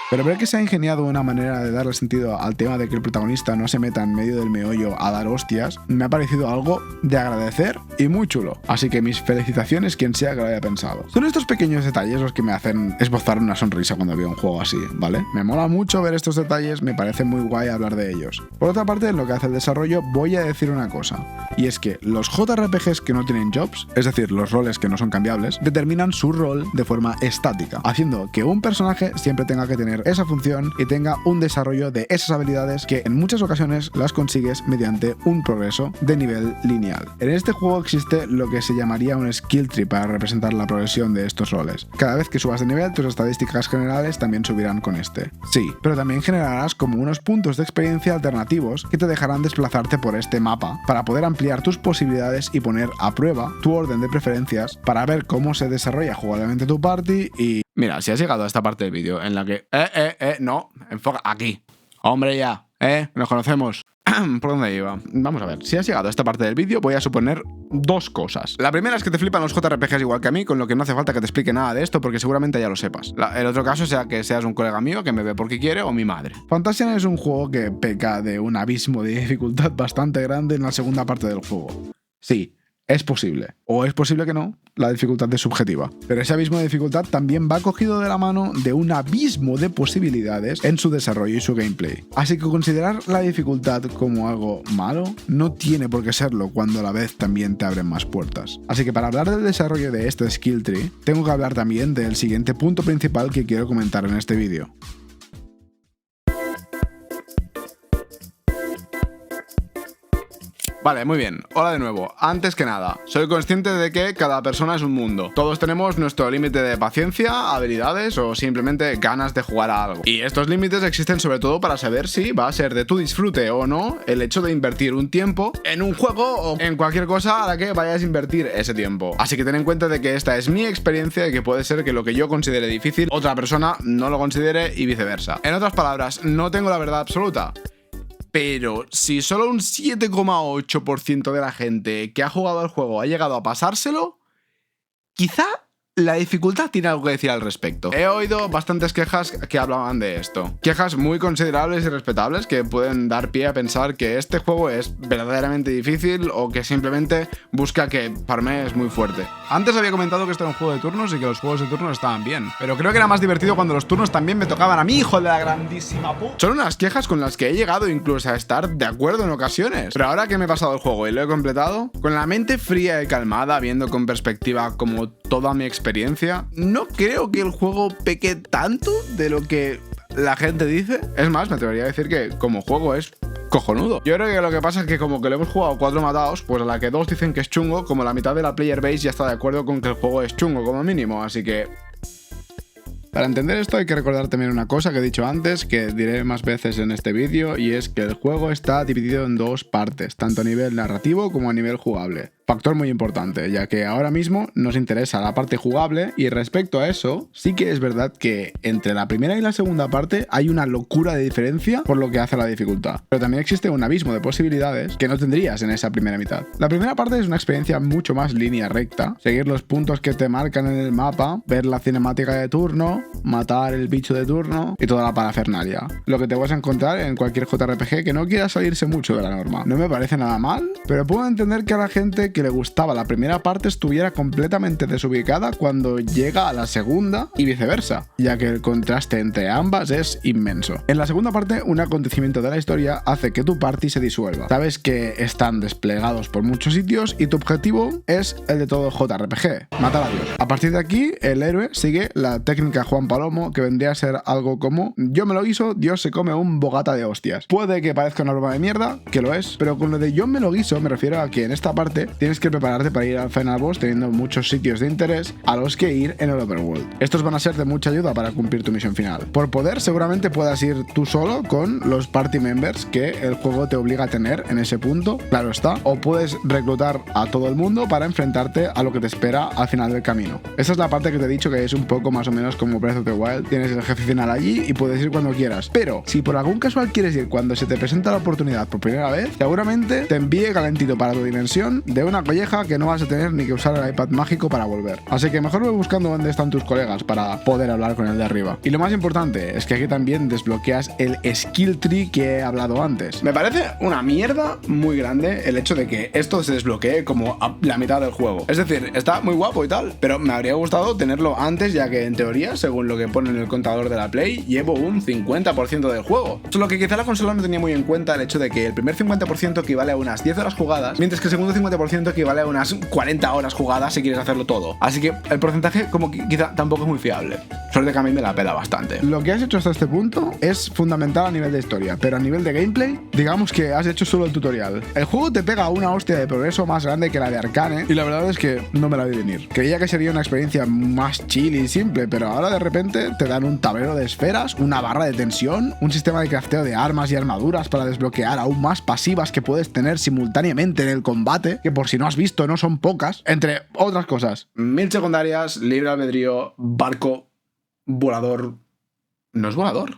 Pero ver que se ha ingeniado una manera de darle sentido al tema de que el protagonista no se meta en medio del meollo a dar hostias, me ha parecido algo de agradecer y muy chulo. Así que mis felicitaciones quien sea que lo haya pensado. Son estos pequeños detalles los que me hacen esbozar una sonrisa cuando veo un juego así, ¿vale? Me mola mucho ver estos detalles, me parece muy guay hablar de ellos. Por otra parte, en lo que hace el desarrollo, voy a decir una cosa. Y es que los JRPGs que no tienen jobs, es decir, los roles que no son cambiables, determinan su rol de forma estática, haciendo que un personaje siempre tenga que tener esa función y tenga un desarrollo de esas habilidades que en muchas ocasiones las consigues mediante un progreso de nivel lineal. En este juego existe lo que se llamaría un skill tree para representar la progresión de estos roles. Cada vez que subas de nivel, tus estadísticas generales también subirán con este. Sí, pero también generarás como unos puntos de experiencia alternativos que te dejarán desplazarte por este mapa para poder ampliar tus posibilidades y poner a prueba tu orden de preferencias para ver cómo se desarrolla jugablemente tu party y... Mira, si has llegado a esta parte del vídeo en la que... no, enfoca aquí. Hombre ya, nos conocemos. ¿Por dónde iba? Vamos a ver, si has llegado a esta parte del vídeo voy a suponer dos cosas. La primera es que te flipan los JRPGs igual que a mí, con lo que no hace falta que te explique nada de esto porque seguramente ya lo sepas. El otro caso sea que seas un colega mío que me ve porque quiere o mi madre. Fantasian es un juego que peca de un abismo de dificultad bastante grande en la segunda parte del juego. Sí, es posible. O es posible que no, la dificultad es subjetiva. Pero ese abismo de dificultad también va cogido de la mano de un abismo de posibilidades en su desarrollo y su gameplay. Así que considerar la dificultad como algo malo no tiene por qué serlo cuando a la vez también te abren más puertas. Así que para hablar del desarrollo de este skill tree, tengo que hablar también del siguiente punto principal que quiero comentar en este vídeo. Vale, muy bien. Hola de nuevo. Antes que nada, soy consciente de que cada persona es un mundo. Todos tenemos nuestro límite de paciencia, habilidades o simplemente ganas de jugar a algo. Y estos límites existen sobre todo para saber si va a ser de tu disfrute o no el hecho de invertir un tiempo en un juego o en cualquier cosa a la que vayas a invertir ese tiempo. Así que ten en cuenta de que esta es mi experiencia y que puede ser que lo que yo considere difícil, otra persona no lo considere y viceversa. En otras palabras, no tengo la verdad absoluta. Pero si solo un 7,8% de la gente que ha jugado al juego ha llegado a pasárselo, quizá la dificultad tiene algo que decir al respecto. He oído bastantes quejas que hablaban de esto. Quejas muy considerables y respetables que pueden dar pie a pensar que este juego es verdaderamente difícil o que simplemente busca que farmees muy fuerte. Antes había comentado que esto era un juego de turnos y que los juegos de turnos estaban bien. Pero creo que era más divertido cuando los turnos también me tocaban a mí, hijo de la grandísima puta. Son unas quejas con las que he llegado incluso a estar de acuerdo en ocasiones. Pero ahora que me he pasado el juego y lo he completado, con la mente fría y calmada, viendo con perspectiva como toda mi experiencia, no creo que el juego peque tanto de lo que la gente dice. Es más, me atrevería a decir que como juego es cojonudo. Yo creo que lo que pasa es que como que lo hemos jugado 4 matados, pues a la que 2 dicen que es chungo, como la mitad de la player base ya está de acuerdo con que el juego es chungo como mínimo, así que... Para entender esto hay que recordar también una cosa que he dicho antes, que diré más veces en este vídeo, y es que el juego está dividido en dos partes, tanto a nivel narrativo como a nivel jugable. Factor muy importante, ya que ahora mismo nos interesa la parte jugable y respecto a eso, sí que es verdad que entre la primera y la segunda parte hay una locura de diferencia por lo que hace a la dificultad. Pero también existe un abismo de posibilidades que no tendrías en esa primera mitad. La primera parte es una experiencia mucho más línea recta, seguir los puntos que te marcan en el mapa, ver la cinemática de turno, matar el bicho de turno y toda la parafernalia. Lo que te vas a encontrar en cualquier JRPG que no quiera salirse mucho de la norma. No me parece nada mal, pero puedo entender que a la gente que le gustaba la primera parte estuviera completamente desubicada cuando llega a la segunda y viceversa, ya que el contraste entre ambas es inmenso. En la segunda parte, un acontecimiento de la historia hace que tu party se disuelva. Sabes que están desplegados por muchos sitios y tu objetivo es el de todo JRPG, matar a Dios. A partir de aquí, el héroe sigue la técnica Juan Palomo, que vendría a ser algo como: yo me lo guiso, Dios se come un bogata de hostias. Puede que parezca una broma de mierda, que lo es, pero con lo de yo me lo guiso me refiero a que en esta parte tienes que prepararte para ir al final boss teniendo muchos sitios de interés a los que ir en el overworld. Estos van a ser de mucha ayuda para cumplir tu misión final. Por poder, seguramente puedas ir tú solo con los party members que el juego te obliga a tener en ese punto, claro está, o puedes reclutar a todo el mundo para enfrentarte a lo que te espera al final del camino. Esta es la parte que te he dicho que es un poco más o menos como Breath of the Wild. Tienes el jefe final allí y puedes ir cuando quieras, pero si por algún casual quieres ir cuando se te presenta la oportunidad por primera vez, seguramente te envíe calentito para tu dimensión de una colleja que no vas a tener ni que usar el iPad mágico para volver. Así que mejor ve buscando dónde están tus colegas para poder hablar con el de arriba. Y lo más importante es que aquí también desbloqueas el skill tree que he hablado antes. Me parece una mierda muy grande el hecho de que esto se desbloquee como a la mitad del juego. Es decir, está muy guapo y tal, pero me habría gustado tenerlo antes, ya que en teoría, según lo que pone en el contador de la Play, llevo un 50% del juego. Solo que quizá la consola no tenía muy en cuenta el hecho de que el primer 50% equivale a unas 10 horas jugadas, mientras que el segundo 50% equivale a unas 40 horas jugadas si quieres hacerlo todo. Así que el porcentaje como que quizá tampoco es muy fiable. Suerte que a mí me la pela bastante. Lo que has hecho hasta este punto es fundamental a nivel de historia, pero a nivel de gameplay, digamos que has hecho solo el tutorial. El juego te pega una hostia de progreso más grande que la de Arcane y la verdad es que no me la vi venir. Creía que sería una experiencia más chill y simple, pero ahora de repente te dan un tablero de esferas, una barra de tensión, un sistema de crafteo de armas y armaduras para desbloquear aún más pasivas que puedes tener simultáneamente en el combate, que por si no has visto no son pocas, entre otras cosas. 1000 secundarias, libre albedrío, barco, volador... ¿No es volador?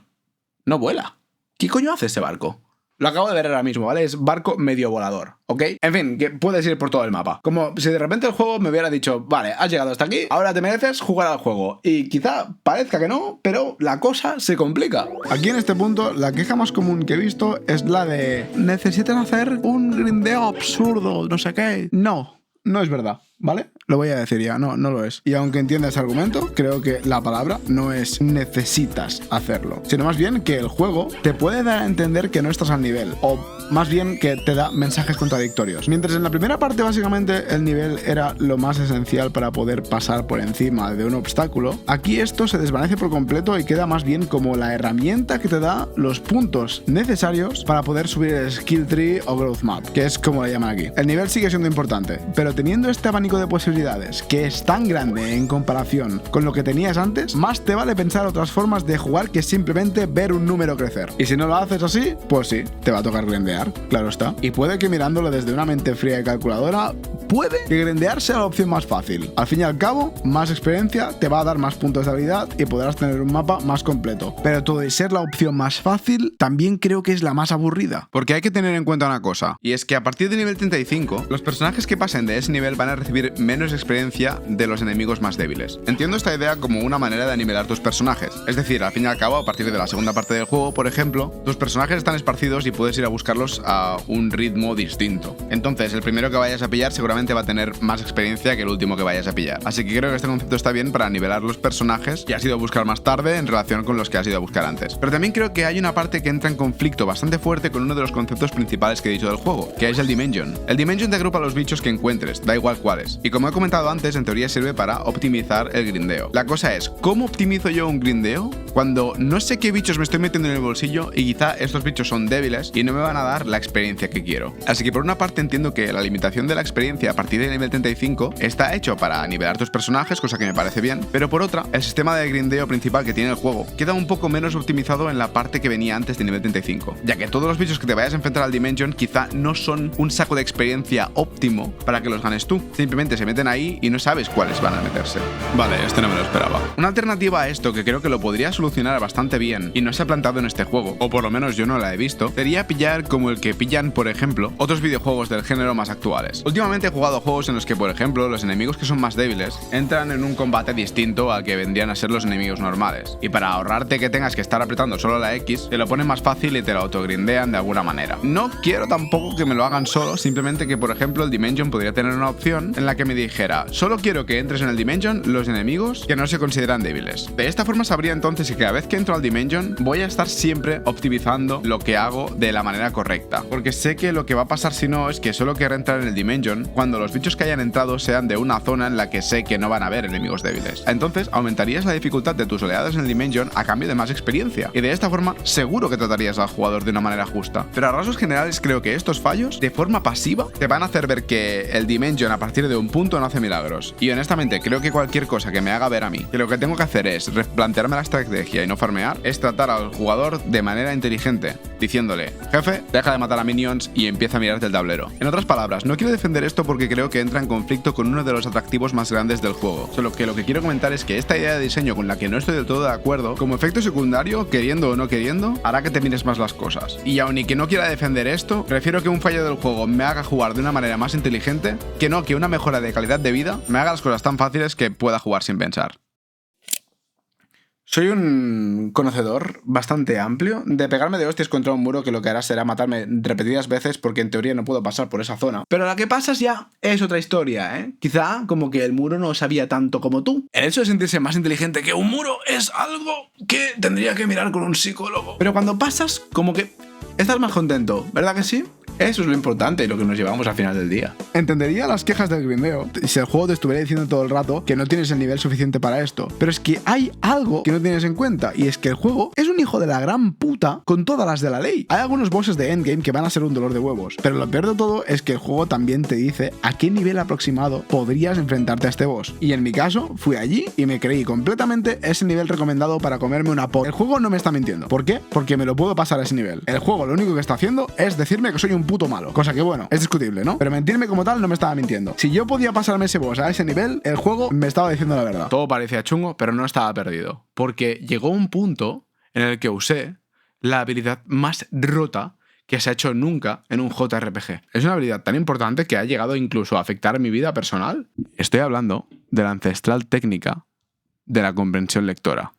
No vuela. ¿Qué coño hace ese barco? Lo acabo de ver ahora mismo, ¿vale? Es barco medio volador, ¿ok? En fin, que puedes ir por todo el mapa. Como si de repente el juego me hubiera dicho, vale, has llegado hasta aquí, ahora te mereces jugar al juego. Y quizá parezca que no, pero la cosa se complica. Aquí en este punto, la queja más común que he visto es la de necesitas hacer un grindeo absurdo, no sé qué. No es verdad, ¿vale? Lo voy a decir ya, no lo es. Y aunque entienda ese argumento, creo que la palabra no es necesitas hacerlo, sino más bien que el juego te puede dar a entender que no estás al nivel, o más bien que te da mensajes contradictorios. Mientras en la primera parte básicamente el nivel era lo más esencial para poder pasar por encima de un obstáculo, aquí esto se desvanece por completo y queda más bien como la herramienta que te da los puntos necesarios para poder subir el skill tree o growth map, que es como le llaman aquí. El nivel sigue siendo importante, pero teniendo este abanico de posibilidades que es tan grande en comparación con lo que tenías antes, más te vale pensar otras formas de jugar que simplemente ver un número crecer. Y si no lo haces así, pues sí, te va a tocar grindear, claro está. Y puede que mirándolo desde una mente fría y calculadora, puede que grindear sea la opción más fácil. Al fin y al cabo, más experiencia te va a dar más puntos de habilidad y podrás tener un mapa más completo. Pero todo de ser la opción más fácil, también creo que es la más aburrida. Porque hay que tener en cuenta una cosa, y es que a partir de nivel 35, los personajes que pasen de ese nivel van a recibir menos experiencia de los enemigos más débiles. Entiendo esta idea como una manera de anivelar tus personajes, es decir, al fin y al cabo, a partir de la segunda parte del juego, por ejemplo, tus personajes están esparcidos y puedes ir a buscarlos a un ritmo distinto. Entonces, el primero que vayas a pillar seguramente va a tener más experiencia que el último que vayas a pillar. Así que creo que este concepto está bien para nivelar los personajes que has ido a buscar más tarde en relación con los que has ido a buscar antes. Pero también creo que hay una parte que entra en conflicto bastante fuerte con uno de los conceptos principales que he dicho del juego, que es el Dimension. El Dimension te agrupa los bichos que encuentres, da igual cuáles. Y como he comentado antes, en teoría sirve para optimizar el grindeo. La cosa es, ¿cómo optimizo yo un grindeo cuando no sé qué bichos me estoy metiendo en el bolsillo y quizá estos bichos son débiles y no me van a dar la experiencia que quiero? Así que por una parte entiendo que la limitación de la experiencia a partir del nivel 35 está hecho para nivelar tus personajes, cosa que me parece bien, pero por otra, el sistema de grindeo principal que tiene el juego queda un poco menos optimizado en la parte que venía antes de nivel 35, ya que todos los bichos que te vayas a enfrentar al Dimension quizá no son un saco de experiencia óptimo para que los ganes tú, simplemente se meten ahí y no sabes cuáles van a meterse. Vale, este no me lo esperaba. Una alternativa a esto que creo que lo podría solucionar bastante bien y no se ha plantado en este juego, o por lo menos yo no la he visto, sería pillar como el que pillan, por ejemplo, otros videojuegos del género más actuales. Últimamente he jugado juegos en los que, por ejemplo, los enemigos que son más débiles entran en un combate distinto al que vendrían a ser los enemigos normales, y para ahorrarte que tengas que estar apretando solo la X, te lo ponen más fácil y te lo autogrindean de alguna manera. No quiero tampoco que me lo hagan solo, simplemente que, por ejemplo, el Dimension podría tener una opción en la que me dijera, solo quiero que entres en el Dimension los enemigos que no se consideran débiles. De esta forma sabría entonces que cada vez que entro al Dimension voy a estar siempre optimizando lo que hago de la manera correcta, porque sé que lo que va a pasar si no es que solo quiero entrar en el Dimension cuando los bichos que hayan entrado sean de una zona en la que sé que no van a haber enemigos débiles. Entonces aumentarías la dificultad de tus oleadas en el Dimension a cambio de más experiencia, y de esta forma seguro que tratarías al jugador de una manera justa. Pero a rasgos generales creo que estos fallos, de forma pasiva, te van a hacer ver que el Dimension a partir de un punto no hace milagros. Y honestamente creo que cualquier cosa que me haga ver a mí que lo que tengo que hacer es replantearme la estrategia y no farmear, es tratar al jugador de manera inteligente, diciéndole, jefe, deja de matar a minions y empieza a mirarte el tablero. En otras palabras, no quiero defender esto porque creo que entra en conflicto con uno de los atractivos más grandes del juego, solo que lo que quiero comentar es que esta idea de diseño con la que no estoy del todo de acuerdo, como efecto secundario, queriendo o no queriendo, hará que te mires más las cosas. Y aun y que no quiera defender esto, prefiero que un fallo del juego me haga jugar de una manera más inteligente, que no que una mejora de calidad de vida me haga las cosas tan fáciles que pueda jugar sin pensar. Soy un conocedor bastante amplio de pegarme de hostias contra un muro que lo que hará será matarme repetidas veces porque en teoría no puedo pasar por esa zona. Pero la que pasas ya es otra historia, ¿eh? Quizá como que el muro no sabía tanto como tú. El hecho de sentirse más inteligente que un muro es algo que tendría que mirar con un psicólogo. Pero cuando pasas, como que estás más contento, ¿verdad que sí? Eso es lo importante y lo que nos llevamos al final del día. Entendería las quejas del grindeo si el juego te estuviera diciendo todo el rato que no tienes el nivel suficiente para esto. Pero es que hay algo que no tienes en cuenta, y es que el juego es un hijo de la gran puta con todas las de la ley. Hay algunos bosses de endgame que van a ser un dolor de huevos, pero lo peor de todo es que el juego también te dice a qué nivel aproximado podrías enfrentarte a este boss. Y en mi caso, fui allí y me creí completamente ese nivel recomendado para comerme una polla. El juego no me está mintiendo. ¿Por qué? Porque me lo puedo pasar a ese nivel. El juego lo único que está haciendo es decirme que soy un puto malo. Cosa que bueno, es discutible, ¿no? Pero mentirme como tal no me estaba mintiendo. Si yo podía pasarme ese boss a ese nivel, el juego me estaba diciendo la verdad. Todo parecía chungo, pero no estaba perdido. Porque llegó un punto en el que usé la habilidad más rota que se ha hecho nunca en un JRPG. Es una habilidad tan importante que ha llegado incluso a afectar mi vida personal. Estoy hablando de la ancestral técnica de la comprensión lectora.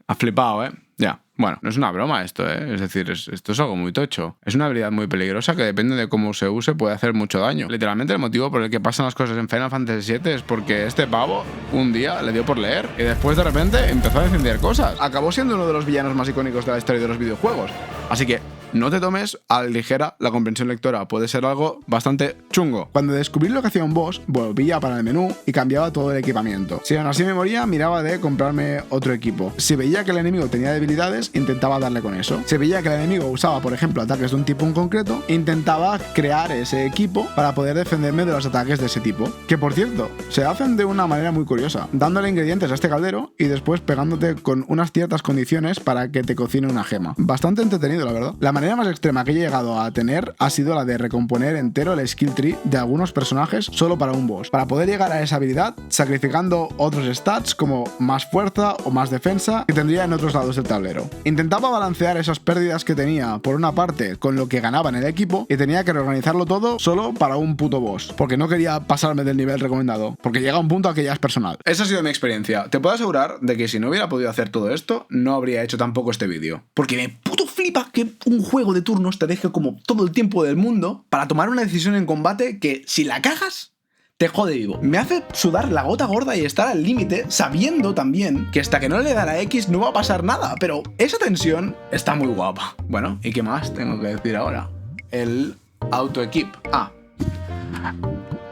Ha flipado, ¿eh? Ya. Bueno, no es una broma esto, ¿eh? Es decir, esto es algo muy tocho. Es una habilidad muy peligrosa que depende de cómo se use puede hacer mucho daño. Literalmente el motivo por el que pasan las cosas en Final Fantasy VII es porque este pavo un día le dio por leer y después de repente empezó a defender cosas. Acabó siendo uno de los villanos más icónicos de la historia de los videojuegos. Así que no te tomes a la ligera la comprensión lectora, puede ser algo bastante chungo. Cuando descubrí lo que hacía un boss, volvía para el menú y cambiaba todo el equipamiento. Si aún así me moría, miraba de comprarme otro equipo. Si veía que el enemigo tenía debilidades, intentaba darle con eso. Si veía que el enemigo usaba, por ejemplo, ataques de un tipo en concreto, intentaba crear ese equipo para poder defenderme de los ataques de ese tipo. Que por cierto, se hacen de una manera muy curiosa, dándole ingredientes a este caldero y después pegándote con unas ciertas condiciones para que te cocine una gema. Bastante entretenido, la verdad. La manera más extrema que he llegado a tener ha sido la de recomponer entero el skill tree de algunos personajes solo para un boss, para poder llegar a esa habilidad sacrificando otros stats como más fuerza o más defensa que tendría en otros lados del tablero. Intentaba balancear esas pérdidas que tenía por una parte con lo que ganaba en el equipo y tenía que reorganizarlo todo solo para un puto boss, porque no quería pasarme del nivel recomendado, porque llega un punto a que ya es personal. Esa ha sido mi experiencia. Te puedo asegurar de que si no hubiera podido hacer todo esto, no habría hecho tampoco este vídeo, porque me puto flipa que un juego de turnos te deje como todo el tiempo del mundo para tomar una decisión en combate que, si la cagas, te jode vivo. Me hace sudar la gota gorda y estar al límite sabiendo también que hasta que no le da la X no va a pasar nada, pero esa tensión está muy guapa. Bueno, ¿y qué más tengo que decir ahora? El autoequip.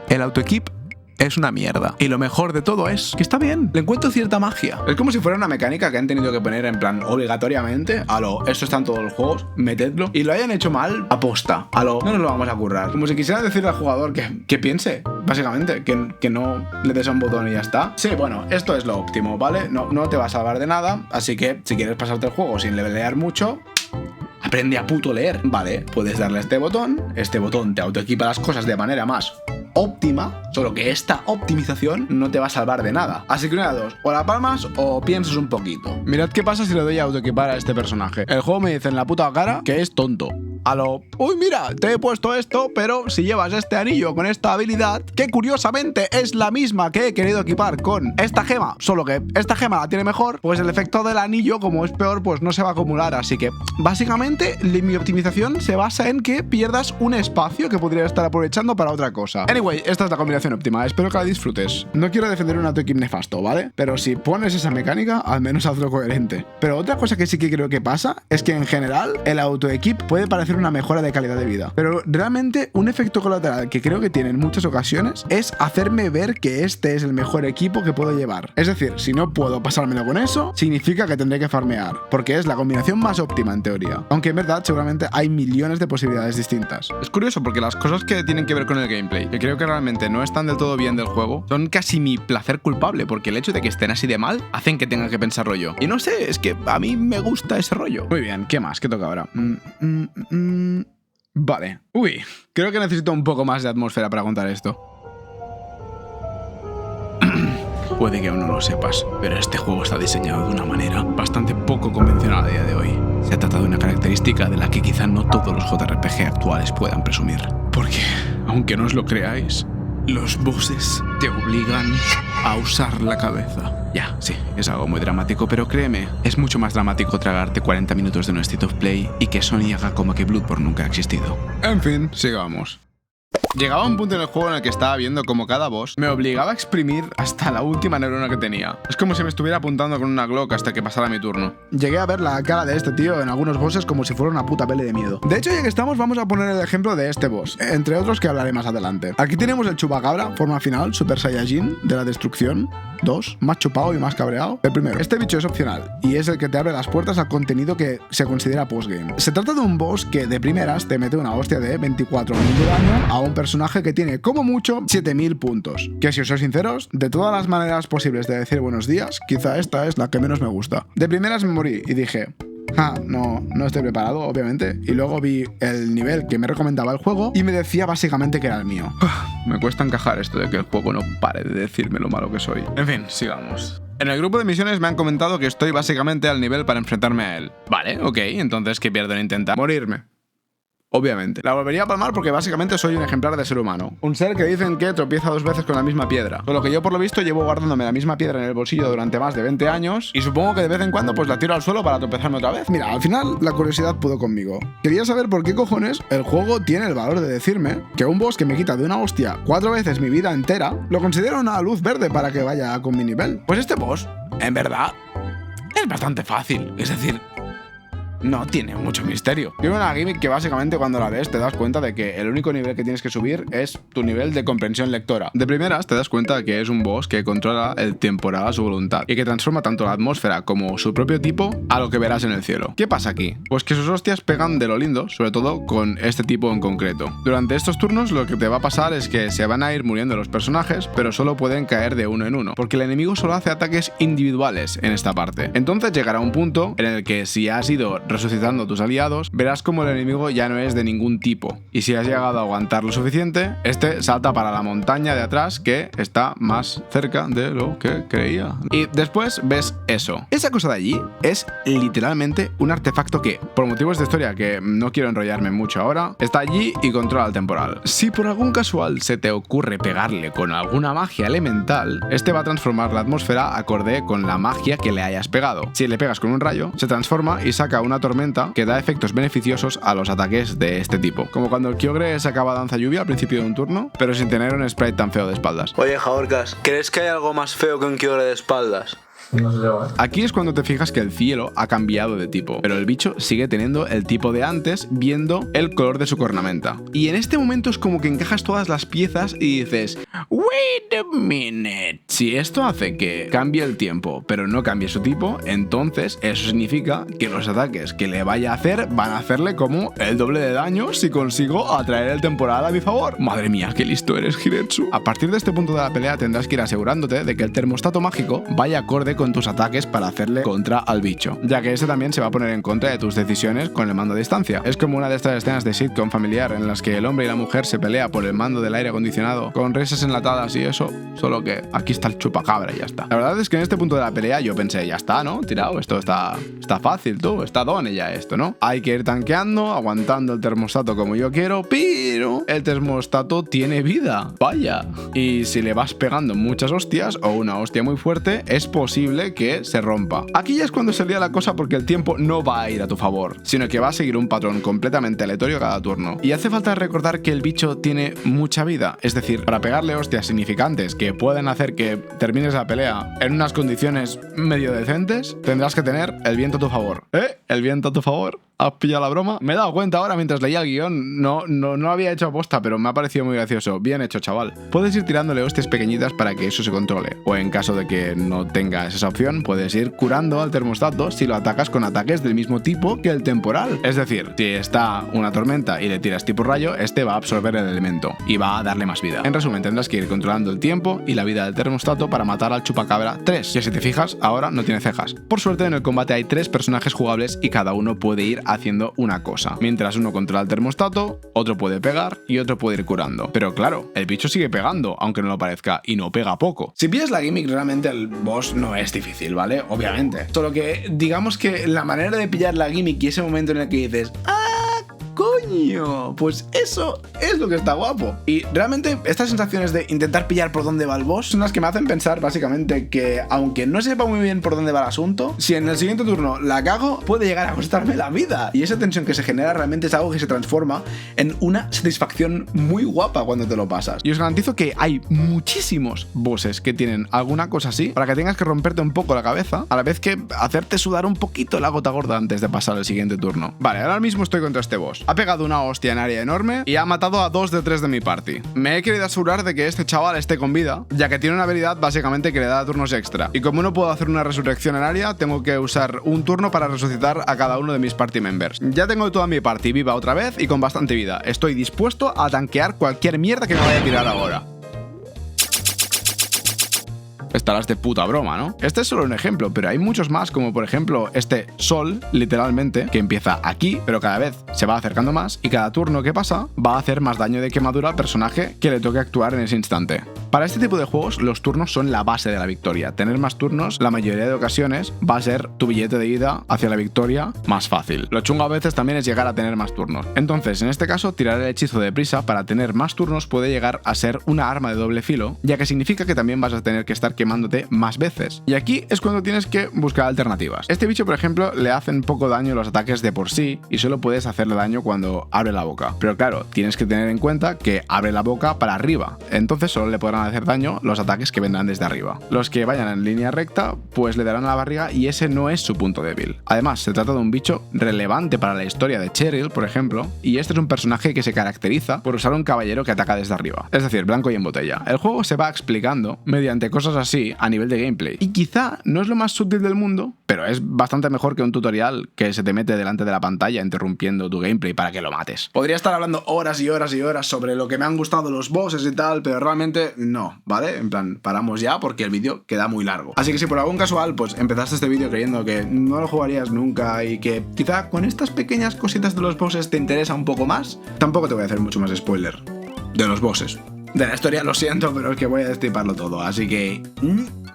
El autoequip es una mierda. Y lo mejor de todo es que está bien. Le encuentro cierta magia. Es como si fuera una mecánica que han tenido que poner en plan obligatoriamente. Esto está en todos los juegos, metedlo. Y lo hayan hecho mal, aposta. No nos lo vamos a currar. Como si quisiera decirle al jugador que piense, básicamente, que no le des a un botón y ya está. Sí, bueno, esto es lo óptimo, ¿vale? No te va a salvar de nada. Así que si quieres pasarte el juego sin levelear mucho, aprende a puto leer. Vale, puedes darle a este botón te autoequipa las cosas de manera más óptima, solo que esta optimización no te va a salvar de nada. Así que una de dos, o la palmas o piensas un poquito. Mirad qué pasa si le doy a autoequipar a este personaje. El juego me dice en la puta cara que es tonto. Uy, mira, te he puesto esto, pero si llevas este anillo con esta habilidad, que curiosamente es la misma que he querido equipar con esta gema, solo que esta gema la tiene mejor, pues el efecto del anillo, como es peor, pues no se va a acumular. Así que, básicamente, mi optimización se basa en que pierdas un espacio que podrías estar aprovechando para otra cosa. Anyway, esta es la combinación óptima, espero que la disfrutes. No quiero defender un autoequip nefasto, ¿vale? Pero si pones esa mecánica, al menos hazlo coherente. Pero otra cosa que sí que creo que pasa es que en general el autoequip puede parecer una mejora de calidad de vida, pero realmente un efecto colateral que creo que tiene en muchas ocasiones es hacerme ver que este es el mejor equipo que puedo llevar. Es decir, si no puedo pasármelo con eso, significa que tendré que farmear, porque es la combinación más óptima en teoría, aunque en verdad seguramente hay millones de posibilidades distintas. Es curioso porque las cosas que tienen que ver con el gameplay, que creo que realmente no están del todo bien del juego, son casi mi placer culpable, porque el hecho de que estén así de mal hacen que tenga que pensarlo yo. Y no sé, es que a mí me gusta ese rollo. Muy bien, ¿qué más? ¿Qué toca ahora? Vale. Uy, creo que necesito un poco más de atmósfera para contar esto. Puede que aún no lo sepas, pero este juego está diseñado de una manera bastante poco convencional a día de hoy. Se trata de una característica de la que quizá no todos los JRPG actuales puedan presumir. Porque, aunque no os lo creáis, los bosses te obligan a usar la cabeza. Ya, sí, es algo muy dramático, pero créeme, es mucho más dramático tragarte 40 minutos de un State of Play y que Sony haga como que Bloodborne nunca ha existido. En fin, sigamos. Llegaba un punto en el juego en el que estaba viendo como cada boss me obligaba a exprimir hasta la última neurona que tenía. Es como si me estuviera apuntando con una Glock hasta que pasara mi turno. Llegué a ver la cara de este tío en algunos bosses como si fuera una puta peli de miedo. De hecho, ya que estamos, vamos a poner el ejemplo de este boss, entre otros que hablaré más adelante. Aquí tenemos el Chupacabra, forma final, Super Saiyajin, de la destrucción 2, más chupado y más cabreado. El primero, este bicho es opcional y es el que te abre las puertas al contenido que se considera postgame. Se trata de un boss que de primeras te mete una hostia de 24.000 de daño a un personaje que tiene como mucho 7.000 puntos. Que si os soy sinceros, de todas las maneras posibles de decir buenos días, quizá esta es la que menos me gusta. De primeras me morí y dije, no estoy preparado, obviamente. Y luego vi el nivel que me recomendaba el juego y me decía básicamente que era el mío. Me cuesta encajar esto de que el juego no pare de decirme lo malo que soy. En fin, sigamos. En el grupo de misiones me han comentado que estoy básicamente al nivel para enfrentarme a él. Vale, ok, entonces ¿qué pierdo en intentar? Morirme. Obviamente. La volvería a palmar porque básicamente soy un ejemplar de ser humano. Un ser que dicen que tropieza 2 veces con la misma piedra. Solo que yo por lo visto llevo guardándome la misma piedra en el bolsillo durante más de 20 años y supongo que de vez en cuando pues la tiro al suelo para tropezarme otra vez. Mira, al final la curiosidad pudo conmigo. Quería saber por qué cojones el juego tiene el valor de decirme que un boss que me quita de una hostia 4 veces mi vida entera lo considero una luz verde para que vaya con mi nivel. Pues este boss, en verdad, es bastante fácil. Es decir, no tiene mucho misterio. Tiene una gimmick que básicamente cuando la ves te das cuenta de que el único nivel que tienes que subir es tu nivel de comprensión lectora. De primeras te das cuenta que es un boss que controla el temporal a su voluntad y que transforma tanto la atmósfera como su propio tipo a lo que verás en el cielo. ¿Qué pasa aquí? Pues que sus hostias pegan de lo lindo, sobre todo con este tipo en concreto. Durante estos turnos lo que te va a pasar es que se van a ir muriendo los personajes, pero solo pueden caer de uno en uno, porque el enemigo solo hace ataques individuales en esta parte. Entonces llegará un punto en el que si has ido resucitando a tus aliados, verás como el enemigo ya no es de ningún tipo. Y si has llegado a aguantar lo suficiente, este salta para la montaña de atrás que está más cerca de lo que creía. Y después ves eso. Esa cosa de allí es literalmente un artefacto que, por motivos de historia que no quiero enrollarme mucho ahora, está allí y controla el temporal. Si por algún casual se te ocurre pegarle con alguna magia elemental, este va a transformar la atmósfera acorde con la magia que le hayas pegado. Si le pegas con un rayo, se transforma y saca una tormenta que da efectos beneficiosos a los ataques de este tipo. Como cuando el Kyogre sacaba danza lluvia al principio de un turno, pero sin tener un sprite tan feo de espaldas. Oye, Jaorcas, ¿crees que hay algo más feo que un Kyogre de espaldas? Aquí es cuando te fijas que el cielo ha cambiado de tipo, pero el bicho sigue teniendo el tipo de antes viendo el color de su cornamenta. Y en este momento es como que encajas todas las piezas y dices, wait a minute. Si esto hace que cambie el tiempo, pero no cambie su tipo, entonces eso significa que los ataques que le vaya a hacer van a hacerle como el doble de daño si consigo atraer el temporal a mi favor. Madre mía, qué listo eres, Hiretsu. A partir de este punto de la pelea tendrás que ir asegurándote de que el termostato mágico vaya acorde con tus ataques para hacerle contra al bicho, ya que este también se va a poner en contra de tus decisiones con el mando a distancia. Es como una de estas escenas de sitcom familiar en las que el hombre y la mujer se pelea por el mando del aire acondicionado con risas enlatadas y eso, solo que aquí está el chupacabra y ya está. La verdad es que en este punto de la pelea yo pensé, ya está, ¿no? Tirado, esto está fácil, tú, está done ya esto, ¿no? Hay que ir tanqueando, aguantando el termostato como yo quiero, pero el termostato tiene vida, vaya. Y si le vas pegando muchas hostias o una hostia muy fuerte, es posible que se rompa. Aquí ya es cuando se lía la cosa porque el tiempo no va a ir a tu favor, sino que va a seguir un patrón completamente aleatorio cada turno. Y hace falta recordar que el bicho tiene mucha vida, es decir, para pegarle hostias significantes que pueden hacer que termines la pelea en unas condiciones medio decentes, tendrás que tener el viento a tu favor. ¿El viento a tu favor? ¿Has pillado la broma? Me he dado cuenta ahora mientras leía el guión, no había hecho aposta, pero me ha parecido muy gracioso. Bien hecho, chaval. Puedes ir tirándole hostias pequeñitas para que eso se controle, o en caso de que no tengas esa opción, puedes ir curando al termostato si lo atacas con ataques del mismo tipo que el temporal. Es decir, si está una tormenta y le tiras tipo rayo, este va a absorber el elemento y va a darle más vida. En resumen, tendrás que ir controlando el tiempo y la vida del termostato para matar al chupacabra 3, que si te fijas, ahora no tiene cejas. Por suerte, en el combate hay 3 personajes jugables y cada uno puede ir haciendo una cosa. Mientras uno controla el termostato, otro puede pegar y otro puede ir curando. Pero claro, el bicho sigue pegando, aunque no lo parezca, y no pega poco. Si pillas la gimmick, realmente el boss no es difícil, ¿vale? Obviamente. Solo que digamos que la manera de pillar la gimmick y ese momento en el que dices, coño, pues eso es lo que está guapo. Y realmente estas sensaciones de intentar pillar por dónde va el boss son las que me hacen pensar básicamente que aunque no sepa muy bien por dónde va el asunto, si en el siguiente turno la cago, puede llegar a costarme la vida. Y esa tensión que se genera realmente es algo que se transforma en una satisfacción muy guapa cuando te lo pasas. Y os garantizo que hay muchísimos bosses que tienen alguna cosa así para que tengas que romperte un poco la cabeza, a la vez que hacerte sudar un poquito la gota gorda antes de pasar el siguiente turno. Vale, ahora mismo estoy contra este boss. Ha pegado una hostia en área enorme y ha matado a 2 de 3 de mi party. Me he querido asegurar de que este chaval esté con vida, ya que tiene una habilidad básicamente que le da turnos extra. Y como no puedo hacer una resurrección en área, tengo que usar un turno para resucitar a cada uno de mis party members. Ya tengo toda mi party viva otra vez y con bastante vida. Estoy dispuesto a tanquear cualquier mierda que me vaya a tirar ahora. estarás de puta broma, ¿no? Este es solo un ejemplo, pero hay muchos más, como por ejemplo este Sol, literalmente, que empieza aquí, pero cada vez se va acercando más y cada turno que pasa va a hacer más daño de quemadura al personaje que le toque actuar en ese instante. Para este tipo de juegos, los turnos son la base de la victoria. Tener más turnos, la mayoría de ocasiones, va a ser tu billete de ida hacia la victoria más fácil. Lo chungo a veces también es llegar a tener más turnos. Entonces, en este caso, tirar el hechizo deprisa para tener más turnos puede llegar a ser una arma de doble filo, ya que significa que también vas a tener que estar quemándote más veces. Y aquí es cuando tienes que buscar alternativas. Este bicho, por ejemplo, le hacen poco daño los ataques de por sí y solo puedes hacerle daño cuando abre la boca. Pero claro, tienes que tener en cuenta que abre la boca para arriba, entonces solo le podrán hacer daño los ataques que vendrán desde arriba. Los que vayan en línea recta, pues le darán a la barriga y ese no es su punto débil. Además, se trata de un bicho relevante para la historia de Cheryl, por ejemplo, y este es un personaje que se caracteriza por usar un caballero que ataca desde arriba, es decir, blanco y en botella. El juego se va explicando mediante cosas así a nivel de gameplay, y quizá no es lo más sutil del mundo, pero es bastante mejor que un tutorial que se te mete delante de la pantalla interrumpiendo tu gameplay para que lo mates. Podría estar hablando horas y horas y horas sobre lo que me han gustado los bosses y tal, pero realmente no, ¿vale? En plan, paramos ya porque el vídeo queda muy largo. Así que si por algún casual, pues empezaste este vídeo creyendo que no lo jugarías nunca y que quizá con estas pequeñas cositas de los bosses te interesa un poco más, tampoco te voy a hacer mucho más spoiler de los bosses. De la historia lo siento, pero es que voy a destriparlo todo, así que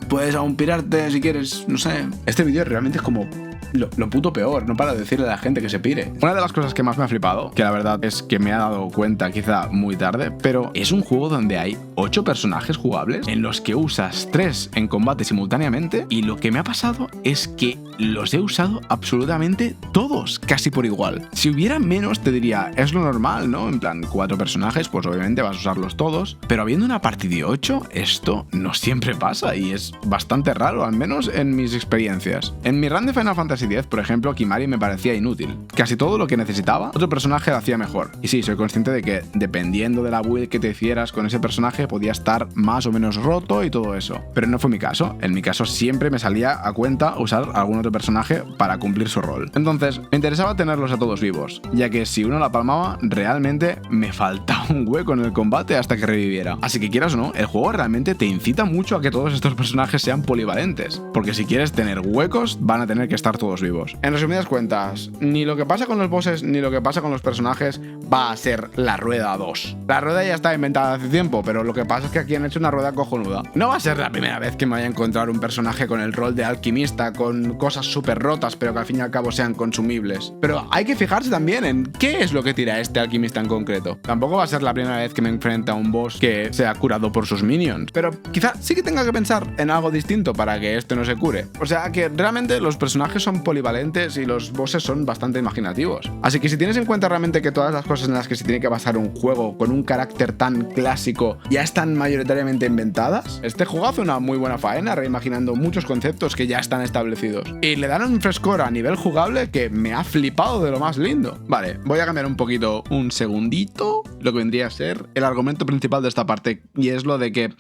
puedes aún pirarte si quieres, no sé. Este vídeo realmente es como lo puto peor, no para decirle a la gente que se pire. Una de las cosas que más me ha flipado, que la verdad es que me ha dado cuenta quizá muy tarde, pero es un juego donde hay 8 personajes jugables en los que usas 3 en combate simultáneamente, y lo que me ha pasado es que los he usado absolutamente todos, casi por igual. Si hubiera menos te diría, es lo normal, ¿no? En plan, 4 personajes, pues obviamente vas a usarlos todos, pero habiendo una party de 8, esto no siempre pasa y es bastante raro, al menos en mis experiencias. En mi run de Final Fantasy X, por ejemplo, Kimahri me parecía inútil. Casi todo lo que necesitaba, otro personaje lo hacía mejor. Y sí, soy consciente de que dependiendo de la build que te hicieras con ese personaje, podía estar más o menos roto y todo eso. Pero no fue mi caso. En mi caso siempre me salía a cuenta usar algún otro personaje para cumplir su rol. Entonces, me interesaba tenerlos a todos vivos, ya que si uno la palmaba, realmente me faltaba un hueco en el combate hasta que reviviera. Así que quieras o no, el juego realmente te incita mucho a que todos estos personajes sean polivalentes, porque si quieres tener huecos, van a tener que estar todos vivos. En resumidas cuentas, ni lo que pasa con los bosses ni lo que pasa con los personajes va a ser la rueda 2. La rueda ya está inventada hace tiempo, pero lo que pasa es que aquí han hecho una rueda cojonuda. No va a ser la primera vez que me vaya a encontrar un personaje con el rol de alquimista, con cosas súper rotas, pero que al fin y al cabo sean consumibles. Pero hay que fijarse también en qué es lo que tira este alquimista en concreto. Tampoco va a ser la primera vez que me enfrenta a un boss que sea curado por sus minions, pero quizá sí que tenga que pensar en algo distinto para que este no se cure. O sea que realmente los personajes son polivalentes y los bosses son bastante imaginativos. Así que si tienes en cuenta realmente que todas las cosas en las que se tiene que basar un juego con un carácter tan clásico ya están mayoritariamente inventadas, este juego hace una muy buena faena reimaginando muchos conceptos que ya están establecidos. Y le dan un frescor a nivel jugable que me ha flipado de lo más lindo. Vale, voy a cambiar un poquito, un segundito, lo que vendría a ser el argumento principal de esta parte, y es lo de que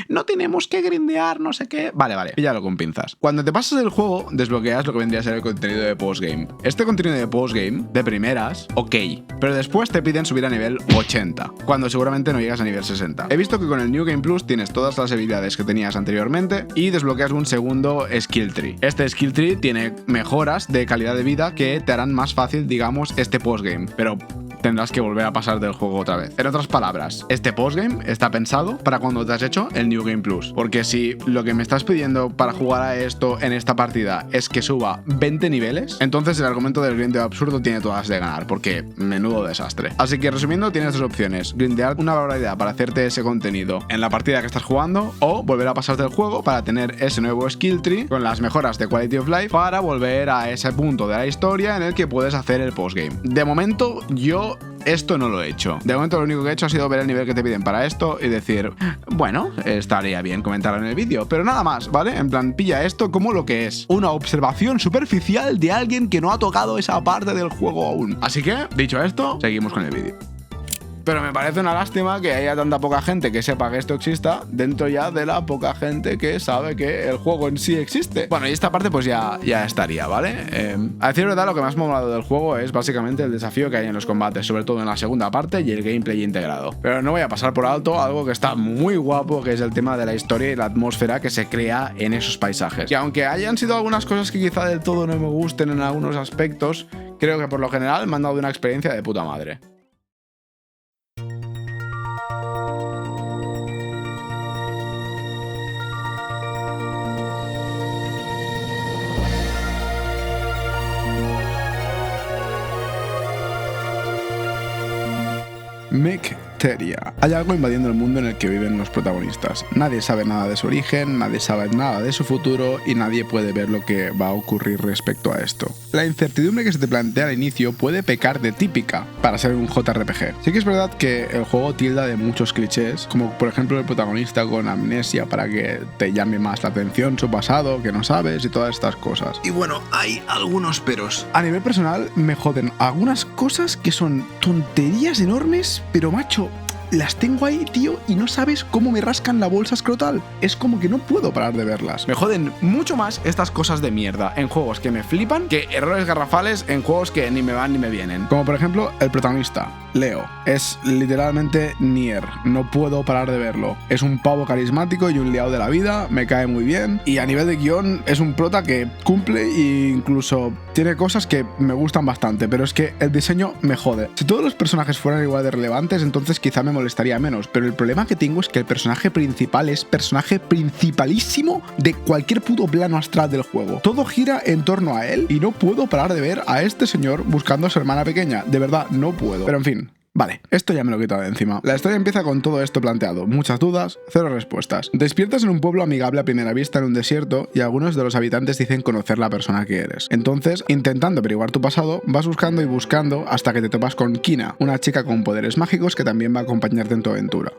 no tenemos que grindear, no sé qué. Vale, píllalo con pinzas. Cuando te pasas el juego, desbloqueas lo que vendría a ser el contenido de postgame. Este contenido de postgame, de primeras, ok, pero después te piden subir a nivel 80, cuando seguramente no llegas a nivel 60. He visto que con el New Game Plus tienes todas las habilidades que tenías anteriormente y desbloqueas un segundo skill tree. Este skill tree tiene mejoras de calidad de vida que te harán más fácil, digamos, este postgame, pero tendrás que volver a pasar del juego otra vez. En otras palabras, este postgame está pensado para cuando te has hecho el New Game Plus, porque si lo que me estás pidiendo para jugar a esto en esta partida es que suba 20 niveles, entonces el argumento del grindeo absurdo tiene todas de ganar, porque menudo desastre. Así que resumiendo, tienes dos opciones: grindear una barbaridad para hacerte ese contenido en la partida que estás jugando, o volver a pasarte el juego para tener ese nuevo skill tree con las mejoras de quality of life para volver a ese punto de la historia en el que puedes hacer el postgame. De momento, yo esto no lo he hecho. De momento lo único que he hecho ha sido ver el nivel que te piden para esto y decir, bueno, estaría bien comentarlo en el vídeo, pero nada más, ¿vale? En plan, pilla esto como lo que es: una observación superficial de alguien que no ha tocado esa parte del juego aún. Así que, dicho esto, seguimos con el vídeo. Pero me parece una lástima que haya tanta poca gente que sepa que esto exista dentro ya de la poca gente que sabe que el juego en sí existe. Bueno, y esta parte pues ya estaría, ¿vale? A decir verdad, lo que más me ha molado del juego es básicamente el desafío que hay en los combates, sobre todo en la segunda parte y el gameplay integrado. Pero no voy a pasar por alto algo que está muy guapo, que es el tema de la historia y la atmósfera que se crea en esos paisajes. Y aunque hayan sido algunas cosas que quizá del todo no me gusten en algunos aspectos, creo que por lo general me han dado una experiencia de puta madre. Mecteria. Hay algo invadiendo el mundo en el que viven los protagonistas. Nadie sabe nada de su origen, nadie sabe nada de su futuro y nadie puede ver lo que va a ocurrir respecto a esto. La incertidumbre que se te plantea al inicio puede pecar de típica para ser un JRPG. Sí que es verdad que el juego tilda de muchos clichés, como por ejemplo el protagonista con amnesia para que te llame más la atención su pasado, que no sabes y todas estas cosas. Y bueno, hay algunos peros. A nivel personal me joden algunas cosas que son tonterías enormes, pero macho, las tengo ahí, tío, y no sabes cómo me rascan la bolsa escrotal. Es como que no puedo parar de verlas. Me joden mucho más estas cosas de mierda en juegos que me flipan que errores garrafales en juegos que ni me van ni me vienen. Como por ejemplo el protagonista, Leo. Es literalmente Nier. No puedo parar de verlo. Es un pavo carismático y un liado de la vida, me cae muy bien. Y a nivel de guión es un prota que cumple e incluso tiene cosas que me gustan bastante, pero es que el diseño me jode. Si todos los personajes fueran igual de relevantes, entonces quizá me molestaría menos, pero el problema que tengo es que el personaje principal es personaje principalísimo de cualquier puto plano astral del juego. Todo gira en torno a él y no puedo parar de ver a este señor buscando a su hermana pequeña. De verdad, no puedo. Pero en fin. Vale, esto ya me lo he quitado de encima. La historia empieza con todo esto planteado. Muchas dudas, cero respuestas. Despiertas en un pueblo amigable a primera vista en un desierto y algunos de los habitantes dicen conocer la persona que eres. Entonces, intentando averiguar tu pasado, vas buscando y buscando hasta que te topas con Kina, una chica con poderes mágicos que también va a acompañarte en tu aventura.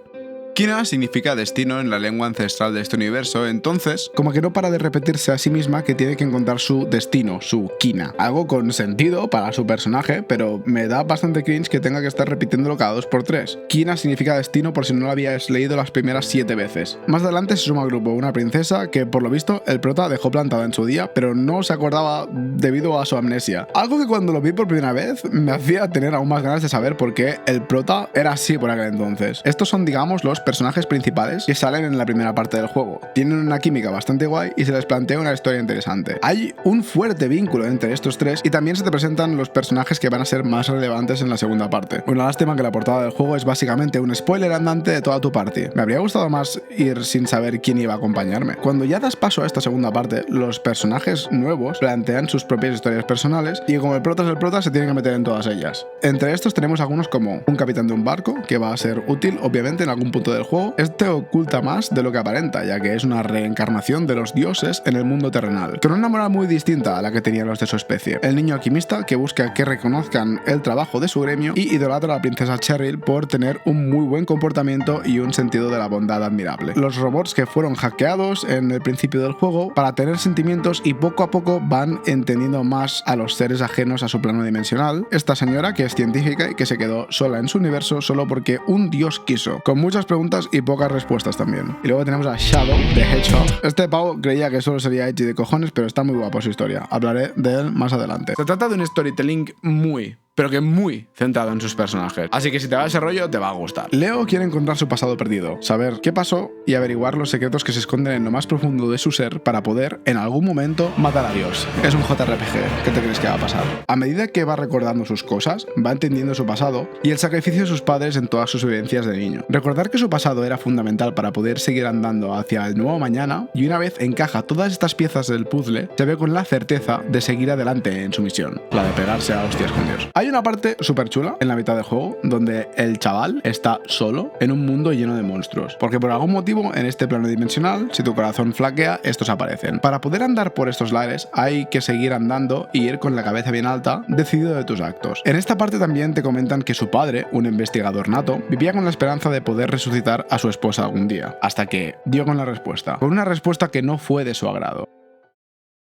Kina significa destino en la lengua ancestral de este universo, entonces como que no para de repetirse a sí misma que tiene que encontrar su destino, su Kina. Algo con sentido para su personaje, pero me da bastante cringe que tenga que estar repitiéndolo cada 2x3. Kina significa destino por si no lo habías leído las primeras 7 veces. Más adelante se suma al grupo una princesa que por lo visto el prota dejó plantada en su día, pero no se acordaba debido a su amnesia. Algo que cuando lo vi por primera vez me hacía tener aún más ganas de saber por qué el prota era así por aquel entonces. Estos son, digamos, los personajes principales que salen en la primera parte del juego. Tienen una química bastante guay y se les plantea una historia interesante. Hay un fuerte vínculo entre estos tres y también se te presentan los personajes que van a ser más relevantes en la segunda parte. Una lástima que la portada del juego es básicamente un spoiler andante de toda tu party. Me habría gustado más ir sin saber quién iba a acompañarme. Cuando ya das paso a esta segunda parte, los personajes nuevos plantean sus propias historias personales y como el prota se tienen que meter en todas ellas. Entre estos tenemos algunos como un capitán de un barco que va a ser útil obviamente en algún punto del juego. Este oculta más de lo que aparenta, ya que es una reencarnación de los dioses en el mundo terrenal, con una moral muy distinta a la que tenían los de su especie. El niño alquimista que busca que reconozcan el trabajo de su gremio y idolatra a la princesa Cheryl por tener un muy buen comportamiento y un sentido de la bondad admirable. Los robots que fueron hackeados en el principio del juego para tener sentimientos y poco a poco van entendiendo más a los seres ajenos a su plano dimensional. Esta señora que es científica y que se quedó sola en su universo solo porque un dios quiso, con muchas preguntas y pocas respuestas también. Y luego tenemos a Shadow the Hedgehog. Este pavo creía que solo sería edgy de cojones, pero está muy guapo su historia. Hablaré de él más adelante. Se trata de un storytelling muy centrado en sus personajes. Así que si te va ese rollo, te va a gustar. Leo quiere encontrar su pasado perdido, saber qué pasó y averiguar los secretos que se esconden en lo más profundo de su ser para poder, en algún momento, matar a Dios. Es un JRPG. ¿Qué te crees que va a pasar? A medida que va recordando sus cosas, va entendiendo su pasado y el sacrificio de sus padres en todas sus vivencias de niño. Recordar que su pasado era fundamental para poder seguir andando hacia el nuevo mañana y una vez encaja todas estas piezas del puzzle, se ve con la certeza de seguir adelante en su misión, la de pegarse a hostias con Dios. Hay una parte súper chula en la mitad del juego donde el chaval está solo en un mundo lleno de monstruos, porque por algún motivo en este plano dimensional, si tu corazón flaquea, estos aparecen. Para poder andar por estos lares hay que seguir andando y ir con la cabeza bien alta, decidido de tus actos. En esta parte también te comentan que su padre, un investigador nato, vivía con la esperanza de poder resucitar a su esposa algún día, hasta que dio con la respuesta, con una respuesta que no fue de su agrado.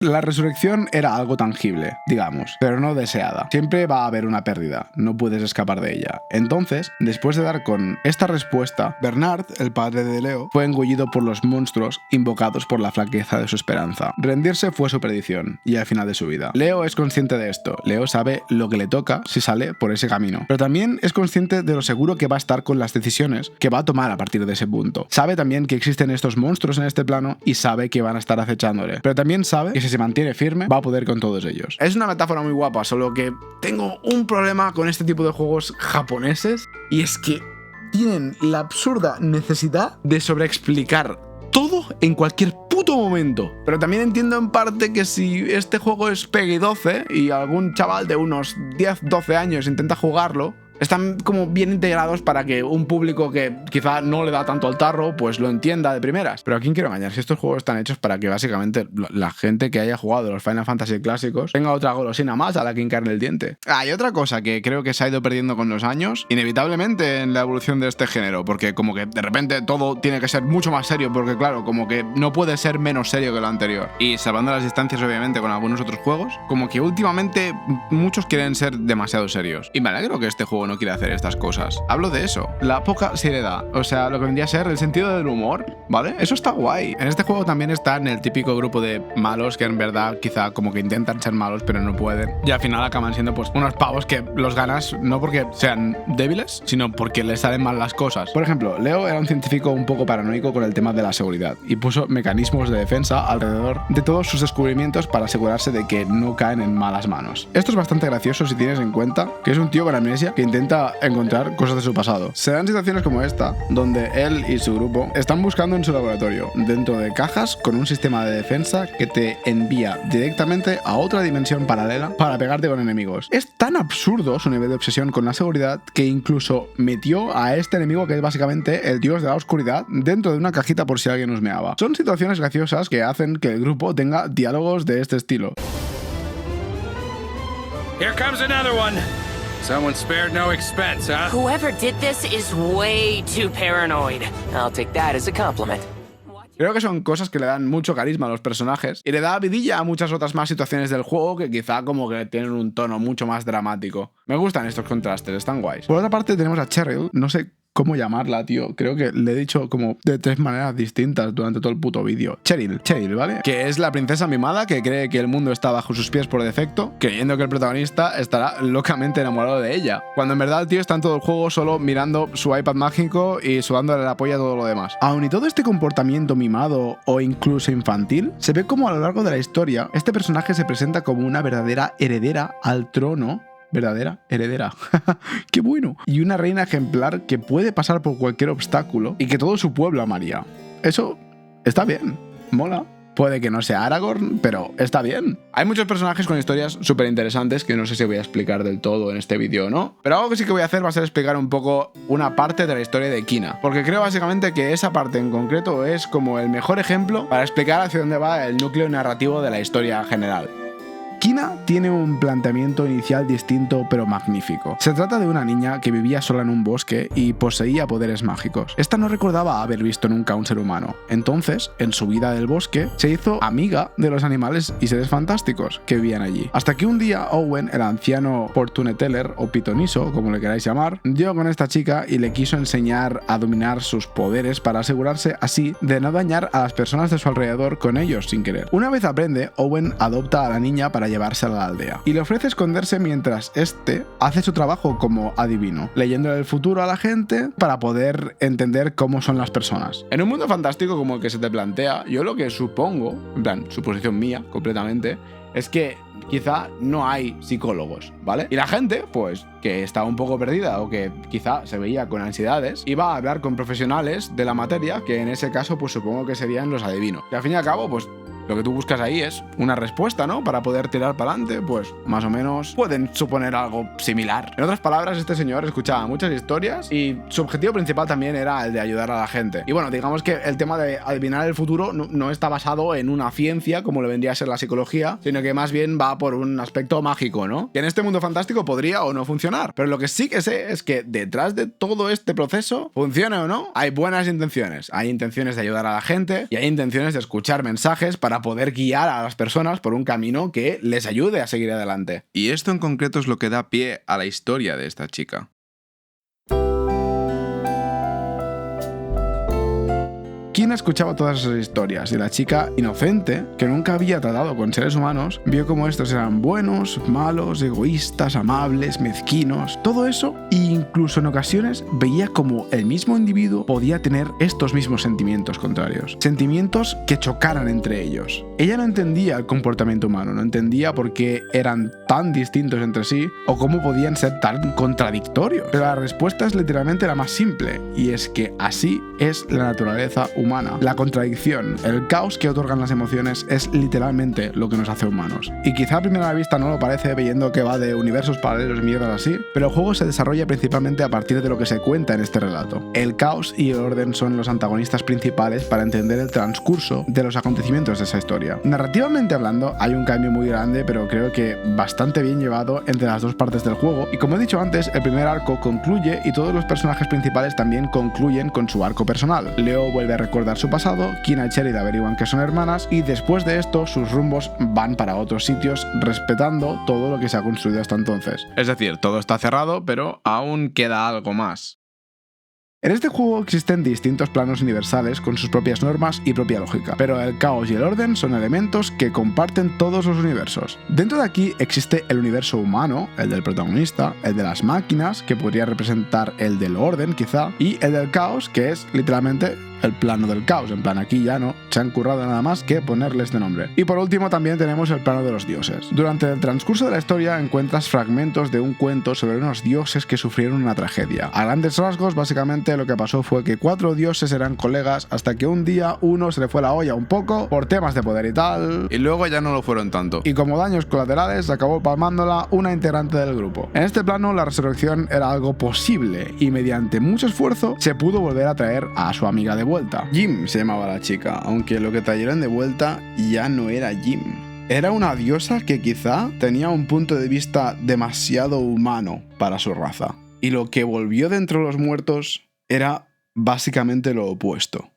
La resurrección era algo tangible, digamos, pero no deseada. Siempre va a haber una pérdida, no puedes escapar de ella. Entonces, después de dar con esta respuesta, Bernard, el padre de Leo, fue engullido por los monstruos invocados por la flaqueza de su esperanza. Rendirse fue su perdición y el final de su vida. Leo es consciente de esto. Leo sabe lo que le toca si sale por ese camino, pero también es consciente de lo seguro que va a estar con las decisiones que va a tomar a partir de ese punto. Sabe también que existen estos monstruos en este plano y sabe que van a estar acechándole, pero también sabe que si se mantiene firme va a poder con todos ellos. Es una metáfora muy guapa, solo que tengo un problema con este tipo de juegos japoneses y es que tienen la absurda necesidad de sobreexplicar todo en cualquier puto momento. Pero también entiendo en parte que si este juego es PEGI 12 y algún chaval de unos 10-12 años intenta jugarlo, están como bien integrados para que un público que quizá no le da tanto al tarro, pues lo entienda de primeras. Pero ¿a quién quiero engañar? Si estos juegos están hechos para que básicamente la gente que haya jugado los Final Fantasy clásicos tenga otra golosina más a la que hincarle el diente. Hay otra cosa que creo que se ha ido perdiendo con los años, inevitablemente en la evolución de este género, porque como que de repente todo tiene que ser mucho más serio, porque claro, como que no puede ser menos serio que lo anterior. Y salvando las distancias obviamente con algunos otros juegos, como que últimamente muchos quieren ser demasiado serios. Y me alegro que este juego no quiere hacer estas cosas. Hablo de eso, la poca seriedad, o sea, lo que vendría a ser el sentido del humor, ¿vale? Eso está guay. En este juego también están el típico grupo de malos que en verdad quizá como que intentan ser malos pero no pueden. Y al final acaban siendo pues unos pavos que los ganas no porque sean débiles, sino porque les salen mal las cosas. Por ejemplo, Leo era un científico un poco paranoico con el tema de la seguridad y puso mecanismos de defensa alrededor de todos sus descubrimientos para asegurarse de que no caen en malas manos. Esto es bastante gracioso si tienes en cuenta que es un tío con amnesia que intenta encontrar cosas de su pasado. Se dan situaciones como esta, donde él y su grupo están buscando en su laboratorio, dentro de cajas con un sistema de defensa que te envía directamente a otra dimensión paralela para pegarte con enemigos. Es tan absurdo su nivel de obsesión con la seguridad que incluso metió a este enemigo, que es básicamente el dios de la oscuridad, dentro de una cajita por si alguien nos meaba. Son situaciones graciosas que hacen que el grupo tenga diálogos de este estilo. Here comes another one. Someone spared no expense, huh? Whoever did this is way too paranoid. I'll take that as a compliment. Creo que son cosas que le dan mucho carisma a los personajes y le da vidilla a muchas otras más situaciones del juego que quizá como que tienen un tono mucho más dramático. Me gustan estos contrastes, están guays. Por otra parte tenemos a Cheryl, no sé cómo llamarla, tío. Creo que le he dicho como de 3 maneras distintas durante todo el puto vídeo. Cheryl, ¿vale? Que es la princesa mimada que cree que el mundo está bajo sus pies por defecto, creyendo que el protagonista estará locamente enamorado de ella. Cuando en verdad el tío está en todo el juego solo mirando su iPad mágico y sudándole la polla a todo lo demás. Aun y todo este comportamiento mimado o incluso infantil, se ve como a lo largo de la historia este personaje se presenta como una verdadera heredera al trono. ¿Verdadera? Heredera. ¡Qué bueno! Y una reina ejemplar que puede pasar por cualquier obstáculo y que todo su pueblo amaría. Eso está bien. Mola. Puede que no sea Aragorn, pero está bien. Hay muchos personajes con historias súper interesantes que no sé si voy a explicar del todo en este vídeo o no, pero algo que sí que voy a hacer va a ser explicar un poco una parte de la historia de Kina, porque creo básicamente que esa parte en concreto es como el mejor ejemplo para explicar hacia dónde va el núcleo narrativo de la historia general. Kina tiene un planteamiento inicial distinto pero magnífico. Se trata de una niña que vivía sola en un bosque y poseía poderes mágicos. Esta no recordaba haber visto nunca a un ser humano. Entonces, en su vida del bosque, se hizo amiga de los animales y seres fantásticos que vivían allí. Hasta que un día Owen, el anciano Fortune Teller o pitoniso, como le queráis llamar, dio con esta chica y le quiso enseñar a dominar sus poderes para asegurarse así de no dañar a las personas de su alrededor con ellos sin querer. Una vez aprende, Owen adopta a la niña para llevársela a la aldea y le ofrece esconderse mientras este hace su trabajo como adivino, leyendo el futuro a la gente para poder entender cómo son las personas. En un mundo fantástico como el que se te plantea, yo lo que supongo, en plan, suposición mía completamente, es que quizá no hay psicólogos, ¿vale? Y la gente, pues, que está un poco perdida o que quizá se veía con ansiedades, iba a hablar con profesionales de la materia, que en ese caso, pues supongo que serían los adivinos. Y al fin y al cabo, pues, lo que tú buscas ahí es una respuesta, ¿no? Para poder tirar para adelante, pues más o menos pueden suponer algo similar. En otras palabras, este señor escuchaba muchas historias y su objetivo principal también era el de ayudar a la gente. Y bueno, digamos que el tema de adivinar el futuro no está basado en una ciencia como le vendría a ser la psicología, sino que más bien va por un aspecto mágico, ¿no? Que en este mundo fantástico podría o no funcionar. Pero lo que sí que sé es que detrás de todo este proceso, funcione o no, hay buenas intenciones. Hay intenciones de ayudar a la gente y hay intenciones de escuchar mensajes para para poder guiar a las personas por un camino que les ayude a seguir adelante. Y esto en concreto es lo que da pie a la historia de esta chica. ¿Quién escuchaba todas esas historias? Y la chica inocente, que nunca había tratado con seres humanos, vio cómo estos eran buenos, malos, egoístas, amables, mezquinos, todo eso, e incluso en ocasiones veía como el mismo individuo podía tener estos mismos sentimientos contrarios, sentimientos que chocaran entre ellos. Ella no entendía el comportamiento humano, no entendía por qué eran tan distintos entre sí o cómo podían ser tan contradictorios. Pero la respuesta es literalmente la más simple, y es que así es la naturaleza humana. La contradicción, el caos que otorgan las emociones es literalmente lo que nos hace humanos. Y quizá a primera vista no lo parece viendo que va de universos paralelos y mierdas así, pero el juego se desarrolla principalmente a partir de lo que se cuenta en este relato. El caos y el orden son los antagonistas principales para entender el transcurso de los acontecimientos de esa historia. Narrativamente hablando, hay un cambio muy grande, pero creo que bastante bien llevado entre las dos partes del juego. Y como he dicho antes, el primer arco concluye y todos los personajes principales también concluyen con su arco personal. Leo vuelve a recordar su pasado, Kina y Cheryl averiguan que son hermanas y después de esto sus rumbos van para otros sitios respetando todo lo que se ha construido hasta entonces. Es decir, todo está cerrado, pero aún queda algo más. En este juego existen distintos planos universales con sus propias normas y propia lógica, pero el caos y el orden son elementos que comparten todos los universos. Dentro de aquí existe el universo humano, el del protagonista, el de las máquinas, que podría representar el del orden quizá, y el del caos, que es literalmente el plano del caos. En plan, aquí ya no se han currado nada más que ponerle este nombre. Y por último también tenemos el plano de los dioses. Durante el transcurso de la historia encuentras fragmentos de un cuento sobre unos dioses que sufrieron una tragedia. A grandes rasgos, básicamente lo que pasó fue que 4 dioses eran colegas hasta que un día uno se le fue la olla un poco por temas de poder y tal, Y luego ya no lo fueron tanto. y como daños colaterales acabó palmándola una integrante del grupo. En este plano la resurrección era algo posible y mediante mucho esfuerzo se pudo volver a traer a su amiga de vuelta. Jim se llamaba la chica, aunque lo que trajeron de vuelta ya no era Jim. Era una diosa que quizá tenía un punto de vista demasiado humano para su raza. Y lo que volvió de entre los muertos era básicamente lo opuesto.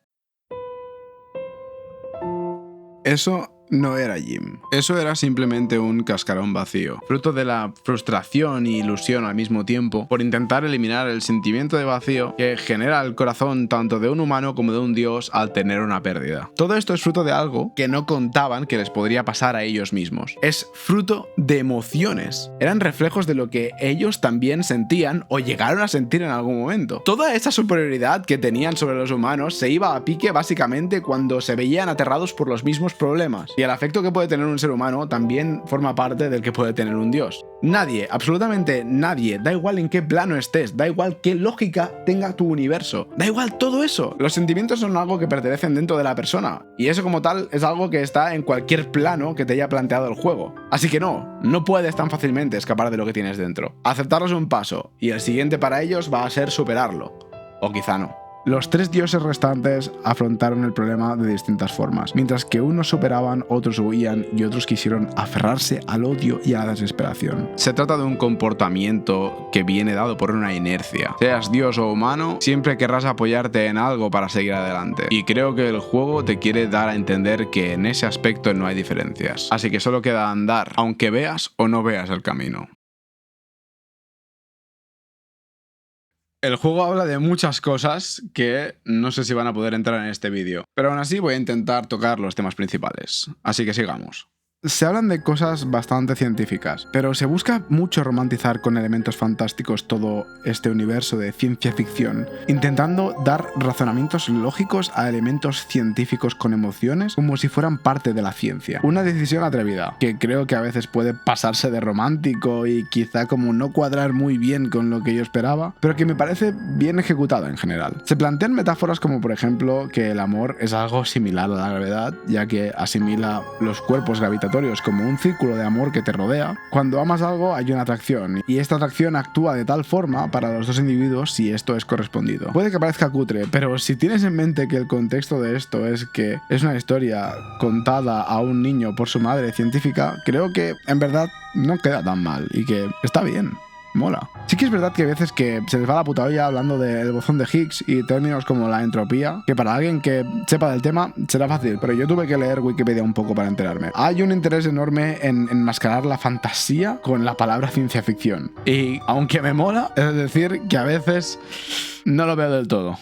Eso no era Jim. Eso era simplemente un cascarón vacío, fruto de la frustración y ilusión al mismo tiempo por intentar eliminar el sentimiento de vacío que genera el corazón tanto de un humano como de un dios al tener una pérdida. Todo esto es fruto de algo que no contaban que les podría pasar a ellos mismos. Es fruto de emociones. Eran reflejos de lo que ellos también sentían o llegaron a sentir en algún momento. Toda esa superioridad que tenían sobre los humanos se iba a pique básicamente cuando se veían aterrados por los mismos problemas. Y el afecto que puede tener un ser humano también forma parte del que puede tener un dios. Nadie, absolutamente nadie, da igual en qué plano estés, da igual qué lógica tenga tu universo, da igual todo eso. Los sentimientos son algo que pertenecen dentro de la persona, y eso como tal es algo que está en cualquier plano que te haya planteado el juego. Así que no puedes tan fácilmente escapar de lo que tienes dentro. Aceptarlo es un paso, y el siguiente para ellos va a ser superarlo. O quizá no. Los 3 dioses restantes afrontaron el problema de distintas formas. Mientras que unos superaban, otros huían y otros quisieron aferrarse al odio y a la desesperación. Se trata de un comportamiento que viene dado por una inercia. Seas dios o humano, siempre querrás apoyarte en algo para seguir adelante. Y creo que el juego te quiere dar a entender que en ese aspecto no hay diferencias. Así que solo queda andar, aunque veas o no veas el camino. El juego habla de muchas cosas que no sé si van a poder entrar en este vídeo, pero aún así voy a intentar tocar los temas principales. Así que sigamos. Se hablan de cosas bastante científicas, pero se busca mucho romantizar con elementos fantásticos todo este universo de ciencia ficción, intentando dar razonamientos lógicos a elementos científicos con emociones como si fueran parte de la ciencia. Una decisión atrevida, que creo que a veces puede pasarse de romántico y quizá como no cuadrar muy bien con lo que yo esperaba, pero que me parece bien ejecutada en general. Se plantean metáforas como por ejemplo que el amor es algo similar a la gravedad, ya que asimila los cuerpos gravitatorios como un círculo de amor que te rodea. Cuando amas algo hay una atracción, y esta atracción actúa de tal forma para los dos individuos si esto es correspondido. Puede que parezca cutre, pero si tienes en mente que el contexto de esto es que es una historia contada a un niño por su madre científica, creo que en verdad no queda tan mal y que está bien. mola. Sí que es verdad que hay veces que se les va la puta olla hablando del bosón de Higgs y términos como la entropía, que para alguien que sepa del tema será fácil, pero yo tuve que leer Wikipedia un poco para enterarme. Hay un interés enorme en enmascarar la fantasía con la palabra ciencia ficción. Y aunque me mola, es decir que a veces no lo veo del todo.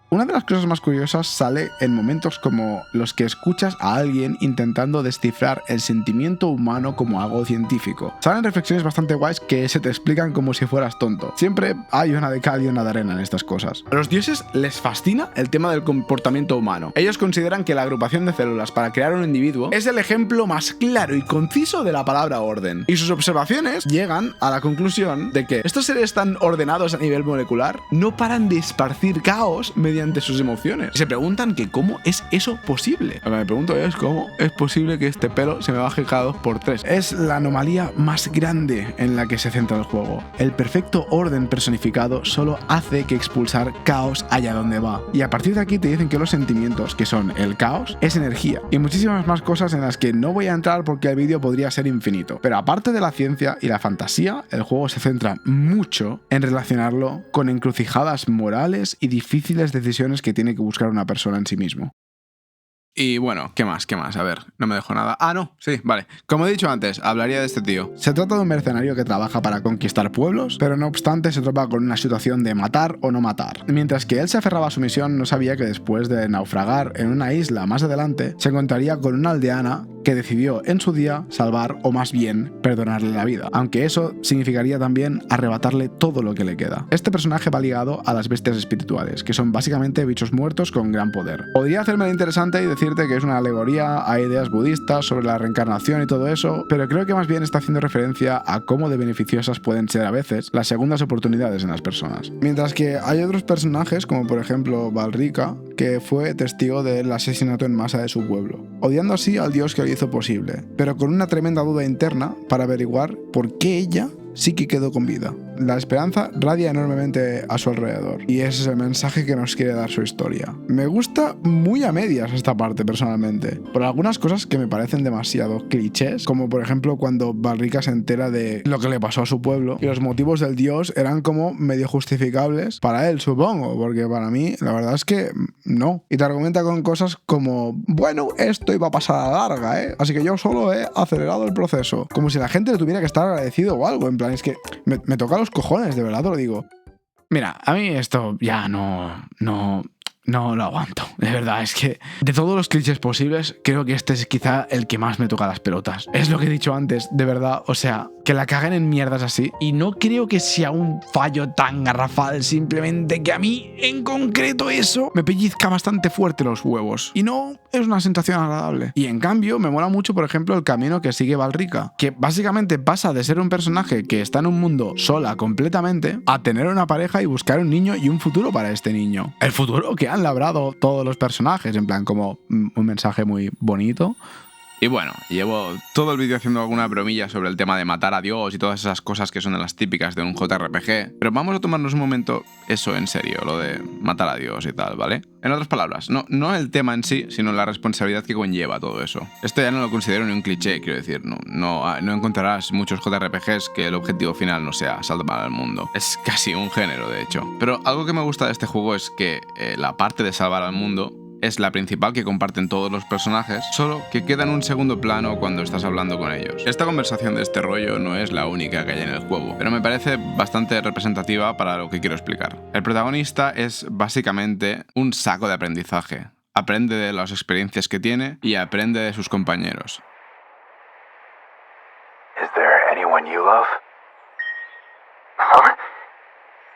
Una de las cosas más curiosas sale en momentos como los que escuchas a alguien intentando descifrar el sentimiento humano como algo científico. Salen reflexiones bastante guays que se te explican como si fueras tonto. Siempre hay una de cal y una de arena en estas cosas. A los dioses les fascina el tema del comportamiento humano. Ellos consideran que la agrupación de células para crear un individuo es el ejemplo más claro y conciso de la palabra orden. Y sus observaciones llegan a la conclusión de que estos seres tan ordenados a nivel molecular no paran de esparcir caos mediante sus emociones. Se preguntan que cómo es eso posible. Lo que me pregunto es cómo es posible que este pelo se me baje cada 2x3. Es la anomalía más grande en la que se centra el juego. El perfecto orden personificado solo hace que expulsar caos allá donde va. Y a partir de aquí te dicen que los sentimientos, que son el caos, es energía. Y muchísimas más cosas en las que no voy a entrar porque el vídeo podría ser infinito. Pero aparte de la ciencia y la fantasía, el juego se centra mucho en relacionarlo con encrucijadas morales y difíciles decisiones que tiene que buscar una persona en sí mismo. Y bueno, ¿qué más? A ver, no me dejo nada. Ah, no, sí, vale. Como he dicho antes, hablaría de este tío. Se trata de un mercenario que trabaja para conquistar pueblos, pero no obstante se topa con una situación de matar o no matar. Mientras que él se aferraba a su misión, no sabía que después de naufragar en una isla más adelante, se encontraría con una aldeana que decidió en su día salvar o más bien perdonarle la vida, aunque eso significaría también arrebatarle todo lo que le queda. Este personaje va ligado a las bestias espirituales, que son básicamente bichos muertos con gran poder. Podría hacerme interesante y decirte que es una alegoría a ideas budistas sobre la reencarnación y todo eso, pero creo que más bien está haciendo referencia a cómo de beneficiosas pueden ser a veces las segundas oportunidades en las personas. Mientras que hay otros personajes, como por ejemplo Valrika, que fue testigo del asesinato en masa de su pueblo, odiando así al dios que lo hizo posible, pero con una tremenda duda interna para averiguar por qué ella sí que quedó con vida. La esperanza radia enormemente a su alrededor, y ese es el mensaje que nos quiere dar su historia. Me gusta muy a medias esta parte personalmente, por algunas cosas que me parecen demasiado clichés, como por ejemplo cuando Valrika se entera de lo que le pasó a su pueblo, y los motivos del dios eran como medio justificables para él, supongo, porque para mí la verdad es que no. Y te argumenta con cosas como, bueno, esto iba a pasar a la larga, así que yo solo he acelerado el proceso, como si la gente le tuviera que estar agradecido o algo, en plan, es que me toca los cojones, de verdad te lo digo. Mira, a mí esto ya no lo aguanto, de verdad, es que de todos los clichés posibles, creo que este es quizá el que más me toca las pelotas. Es lo que he dicho antes, de verdad, o sea, que la caguen en mierdas así, y no creo que sea un fallo tan garrafal, simplemente que a mí, en concreto eso, me pellizca bastante fuerte los huevos, y no es una sensación agradable. Y en cambio, me mola mucho, por ejemplo, el camino que sigue Valrika, que básicamente pasa de ser un personaje que está en un mundo sola completamente, a tener una pareja y buscar un niño y un futuro para este niño. El futuro que han labrado todos los personajes, en plan como un mensaje muy bonito. Y bueno, llevo todo el vídeo haciendo alguna bromilla sobre el tema de matar a Dios y todas esas cosas que son de las típicas de un JRPG, pero vamos a tomarnos un momento eso en serio, lo de matar a Dios y tal, ¿vale? En otras palabras, no el tema en sí, sino la responsabilidad que conlleva todo eso. Esto ya no lo considero ni un cliché, quiero decir, no encontrarás muchos JRPGs que el objetivo final no sea salvar al mundo. Es casi un género, de hecho. Pero algo que me gusta de este juego es que la parte de salvar al mundo es la principal que comparten todos los personajes, solo que queda en un segundo plano cuando estás hablando con ellos. Esta conversación de este rollo no es la única que hay en el juego, pero me parece bastante representativa para lo que quiero explicar. El protagonista es básicamente un saco de aprendizaje. Aprende de las experiencias que tiene y aprende de sus compañeros. Is there anyone you love? Huh?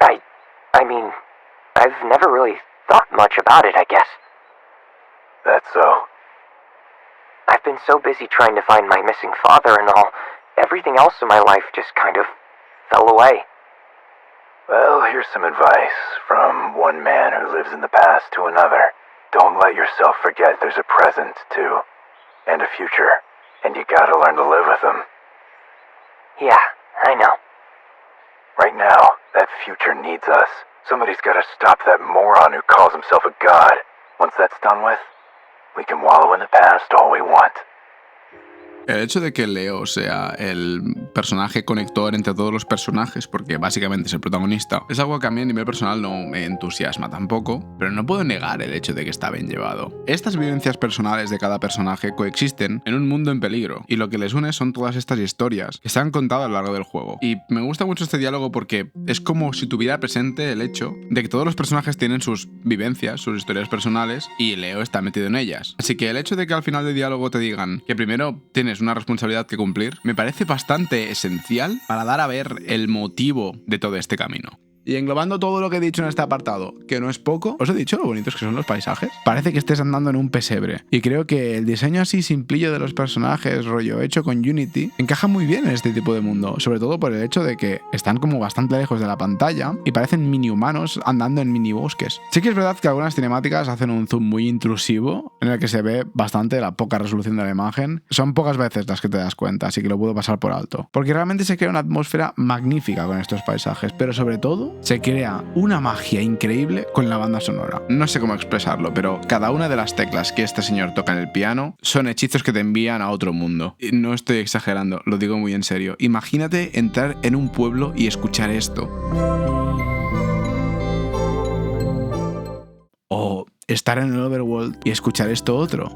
I mean, I've never really thought much about it, I guess. That's so. I've been so busy trying to find my missing father and all, everything else in my life just kind of fell away. Well, here's some advice from one man who lives in the past to another. Don't let yourself forget there's a present, too. And a future. And you gotta learn to live with them. Yeah, I know. Right now, that future needs us. Somebody's gotta stop that moron who calls himself a god. Once that's done with, we can wallow in the past all we want. El hecho de que Leo sea el personaje conector entre todos los personajes, porque básicamente es el protagonista, es algo que a mí a nivel personal no me entusiasma tampoco, pero no puedo negar el hecho de que está bien llevado. Estas vivencias personales de cada personaje coexisten en un mundo en peligro, y lo que les une son todas estas historias que se han contado a lo largo del juego. Y me gusta mucho este diálogo porque es como si tuviera presente el hecho de que todos los personajes tienen sus vivencias, sus historias personales, y Leo está metido en ellas. Así que el hecho de que al final del diálogo te digan que primero tienes una responsabilidad que cumplir, me parece bastante esencial para dar a ver el motivo de todo este camino. Y englobando todo lo que he dicho en este apartado, que no es poco, os he dicho lo bonitos que son los paisajes. Parece que estés andando en un pesebre. Y creo que el diseño así simplillo de los personajes, rollo hecho con Unity, encaja muy bien en este tipo de mundo. Sobre todo por el hecho de que están como bastante lejos de la pantalla y parecen mini humanos andando en mini bosques. Sí que es verdad que algunas cinemáticas hacen un zoom muy intrusivo, en el que se ve bastante la poca resolución de la imagen. Son pocas veces las que te das cuenta, así que lo puedo pasar por alto. Porque realmente se crea una atmósfera magnífica con estos paisajes, pero sobre todo se crea una magia increíble con la banda sonora. No sé cómo expresarlo, pero cada una de las teclas que este señor toca en el piano son hechizos que te envían a otro mundo. Y no estoy exagerando, lo digo muy en serio. Imagínate entrar en un pueblo y escuchar esto. O estar en el Overworld y escuchar esto otro.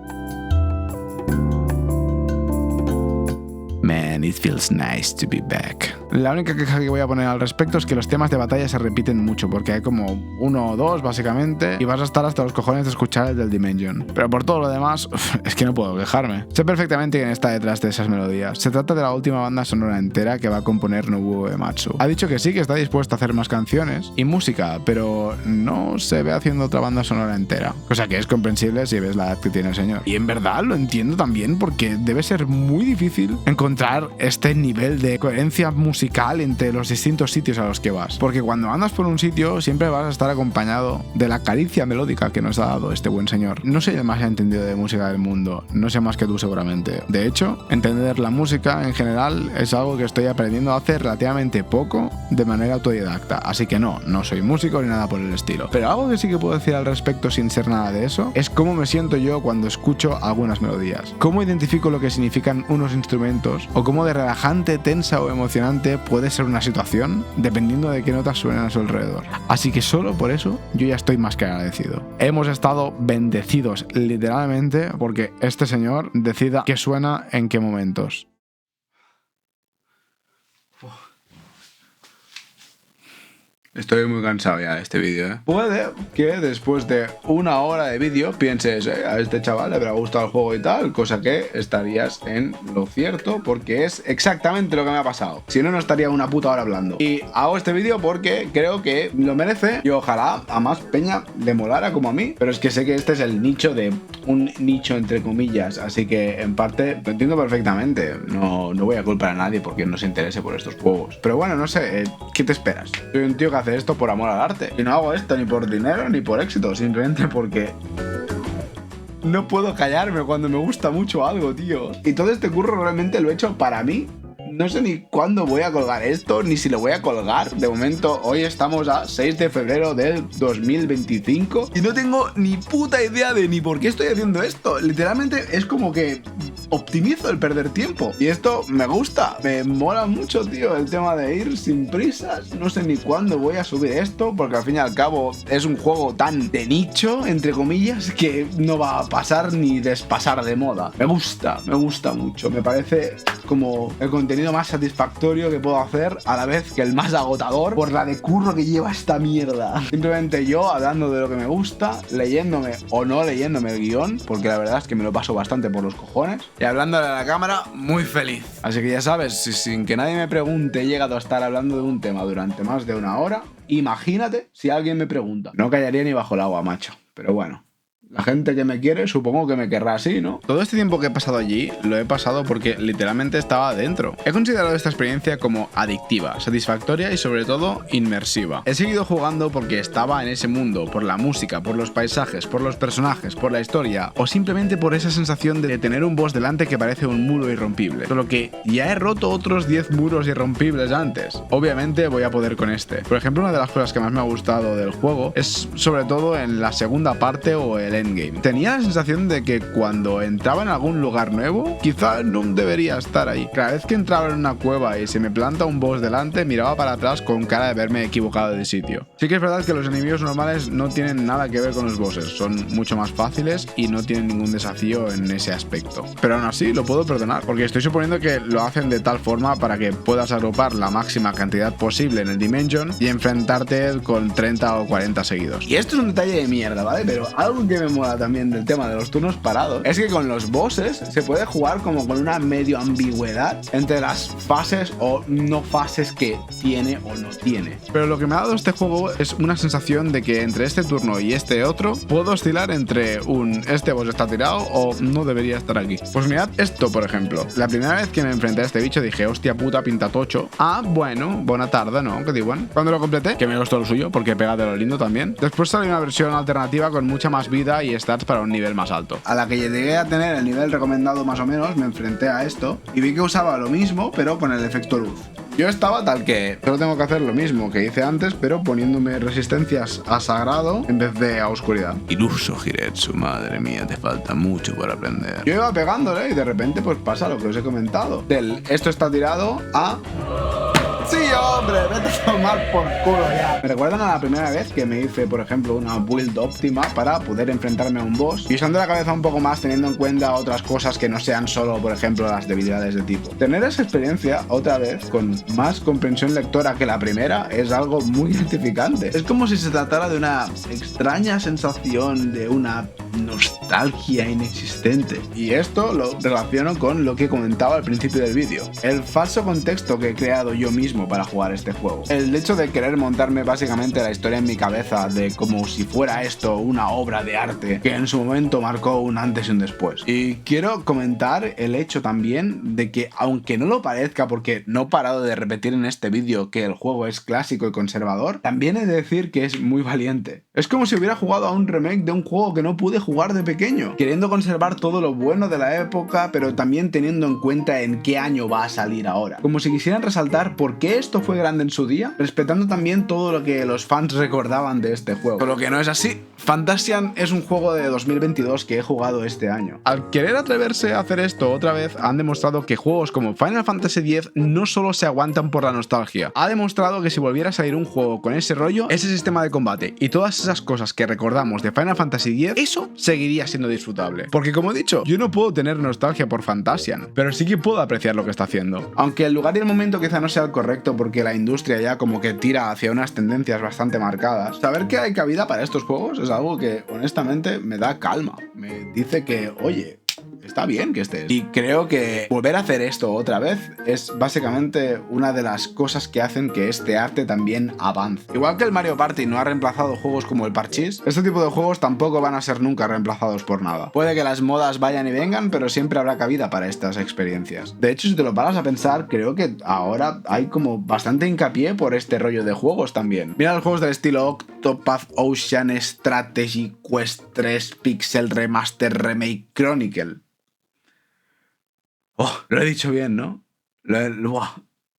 Man, it feels nice to be back. La única queja que voy a poner al respecto es que los temas de batalla se repiten mucho, porque hay como uno o dos básicamente, y vas a estar hasta los cojones de escuchar el del Dimension. Pero por todo lo demás, es que no puedo quejarme. Sé perfectamente quién está detrás de esas melodías. Se trata de la última banda sonora entera que va a componer Nobuo Uematsu. Ha dicho que sí, que está dispuesto a hacer más canciones y música, pero no se ve haciendo otra banda sonora entera. Cosa que es comprensible si ves la edad que tiene el señor. Y en verdad lo entiendo también, porque debe ser muy difícil encontrar este nivel de coherencia musical entre los distintos sitios a los que vas. Porque cuando andas por un sitio siempre vas a estar acompañado de la caricia melódica que nos ha dado este buen señor. No soy el más entendido de música del mundo, no sé más que tú seguramente. De hecho, entender la música en general es algo que estoy aprendiendo a hacer relativamente poco de manera autodidacta. Así que no soy músico ni nada por el estilo. Pero algo que sí que puedo decir al respecto sin ser nada de eso es cómo me siento yo cuando escucho algunas melodías. Cómo identifico lo que significan unos instrumentos o cómo de relajante, tensa o emocionante puede ser una situación dependiendo de qué notas suenan a su alrededor. Así que solo por eso yo ya estoy más que agradecido. Hemos estado bendecidos literalmente porque este señor decida qué suena en qué momentos. Estoy muy cansado ya de este vídeo, ¿eh? Puede que después de una hora de vídeo pienses, a este chaval le habrá gustado el juego y tal, cosa que estarías en lo cierto porque es exactamente lo que me ha pasado. Si no, no estaría una puta hora hablando. Y hago este vídeo porque creo que lo merece y ojalá a más peña le molara como a mí, pero es que sé que este es el nicho de un nicho entre comillas, así que en parte lo entiendo perfectamente. No voy a culpar a nadie porque no se interese por estos juegos. Pero bueno, no sé, ¿qué te esperas? Soy un tío que hace esto por amor al arte. Y no hago esto ni por dinero ni por éxito, simplemente porque no puedo callarme cuando me gusta mucho algo, tío. Y todo este curro realmente lo he hecho para mí. No sé ni cuándo voy a colgar esto, ni si lo voy a colgar. De momento, hoy estamos a 6 de febrero del 2025 y no tengo ni puta idea de ni por qué estoy haciendo esto. Literalmente es como que optimizo el perder tiempo. Y esto me gusta, me mola mucho, tío, el tema de ir sin prisas. No sé ni cuándo voy a subir esto, porque al fin y al cabo es un juego tan de nicho, entre comillas, que no va a pasar ni despasar de moda. Me gusta mucho. Me parece como el contenido más satisfactorio que puedo hacer, a la vez que el más agotador por la de curro que lleva esta mierda. Simplemente yo hablando de lo que me gusta, leyéndome o no leyéndome el guión, porque la verdad es que me lo paso bastante por los cojones, y hablándole a la cámara muy feliz. Así que ya sabes, si sin que nadie me pregunte he llegado a estar hablando de un tema durante más de una hora, imagínate si alguien me pregunta. No callaría ni bajo el agua, macho. Pero bueno, la gente que me quiere supongo que me querrá así, ¿no? Todo este tiempo que he pasado allí lo he pasado porque literalmente estaba adentro. He considerado esta experiencia como adictiva, satisfactoria y sobre todo inmersiva. He seguido jugando porque estaba en ese mundo, por la música, por los paisajes, por los personajes, por la historia o simplemente por esa sensación de tener un boss delante que parece un muro irrompible. Solo que ya he roto otros 10 muros irrompibles antes. Obviamente voy a poder con este. Por ejemplo, una de las cosas que más me ha gustado del juego es sobre todo en la segunda parte o el endgame. Tenía la sensación de que cuando entraba en algún lugar nuevo, quizá no debería estar ahí. Cada vez que entraba en una cueva y se me planta un boss delante, miraba para atrás con cara de haberme equivocado de sitio. Sí que es verdad que los enemigos normales no tienen nada que ver con los bosses, son mucho más fáciles y no tienen ningún desafío en ese aspecto. Pero aún así lo puedo perdonar, porque estoy suponiendo que lo hacen de tal forma para que puedas agrupar la máxima cantidad posible en el Dimension y enfrentarte con 30 o 40 seguidos. Y esto es un detalle de mierda, ¿vale? Pero algo que me mola también del tema de los turnos parados es que con los bosses se puede jugar como con una medio ambigüedad entre las fases o no fases que tiene o no tiene. Pero lo que me ha dado este juego es una sensación de que entre este turno y este otro puedo oscilar entre este boss está tirado o no debería estar aquí. Pues mirad esto, por ejemplo. La primera vez que me enfrenté a este bicho dije, hostia puta, pinta tocho. Ah, bueno, buena tarde, ¿no? ¿Qué digo? Cuando lo completé, que me gustó lo suyo porque pega de lo lindo también, después salió una versión alternativa con mucha más vida y stats para un nivel más alto. A la que llegué a tener el nivel recomendado más o menos, me enfrenté a esto y vi que usaba lo mismo pero con el efecto luz. Yo estaba tal que solo tengo que hacer lo mismo que hice antes, pero poniéndome resistencias a sagrado en vez de a oscuridad. Iluso, Hiretsu, madre mía, te falta mucho por aprender. Yo iba pegándole y de repente pues pasa lo que os he comentado. Del esto está tirado a... ¡Sí, hombre! ¡Vete a tomar por culo ya! Me recuerdan a la primera vez que me hice, por ejemplo, una build óptima para poder enfrentarme a un boss y usando la cabeza un poco más, teniendo en cuenta otras cosas que no sean solo, por ejemplo, las debilidades de tipo. Tener esa experiencia otra vez con más comprensión lectora que la primera es algo muy gratificante. Es como si se tratara de una extraña sensación de una nostalgia inexistente. Y esto lo relaciono con lo que comentaba al principio del vídeo. El falso contexto que he creado yo mismo para jugar este juego. El hecho de querer montarme básicamente la historia en mi cabeza de como si fuera esto una obra de arte que en su momento marcó un antes y un después. Y quiero comentar el hecho también de que aunque no lo parezca porque no he parado de repetir en este vídeo que el juego es clásico y conservador, también he de decir que es muy valiente. Es como si hubiera jugado a un remake de un juego que no pude jugar de pequeño, queriendo conservar todo lo bueno de la época pero también teniendo en cuenta en qué año va a salir ahora. Como si quisieran resaltar por qué esto fue grande en su día, respetando también todo lo que los fans recordaban de este juego. Pero lo que no es así. Fantasian es un juego de 2022 que he jugado este año. Al querer atreverse a hacer esto otra vez, han demostrado que juegos como Final Fantasy X no solo se aguantan por la nostalgia. Ha demostrado que si volviera a salir un juego con ese rollo, ese sistema de combate y todas esas cosas que recordamos de Final Fantasy X, eso seguiría siendo disfrutable. Porque como he dicho, yo no puedo tener nostalgia por Fantasian, pero sí que puedo apreciar lo que está haciendo. Aunque el lugar y el momento quizá no sea el correcto porque la industria ya como que tira hacia unas tendencias bastante marcadas, saber que hay cabida para estos juegos es algo que honestamente me da calma. Me dice que, oye, está bien que estés. Y creo que volver a hacer esto otra vez es básicamente una de las cosas que hacen que este arte también avance. Igual que el Mario Party no ha reemplazado juegos como el Parchís, este tipo de juegos tampoco van a ser nunca reemplazados por nada. Puede que las modas vayan y vengan, pero siempre habrá cabida para estas experiencias. De hecho, si te lo paras a pensar, creo que ahora hay como bastante hincapié por este rollo de juegos también. Mira los juegos del estilo Octopath Ocean Strategy Quest 3 Pixel Remaster Remake Chronicle. Oh, lo he dicho bien, ¿no?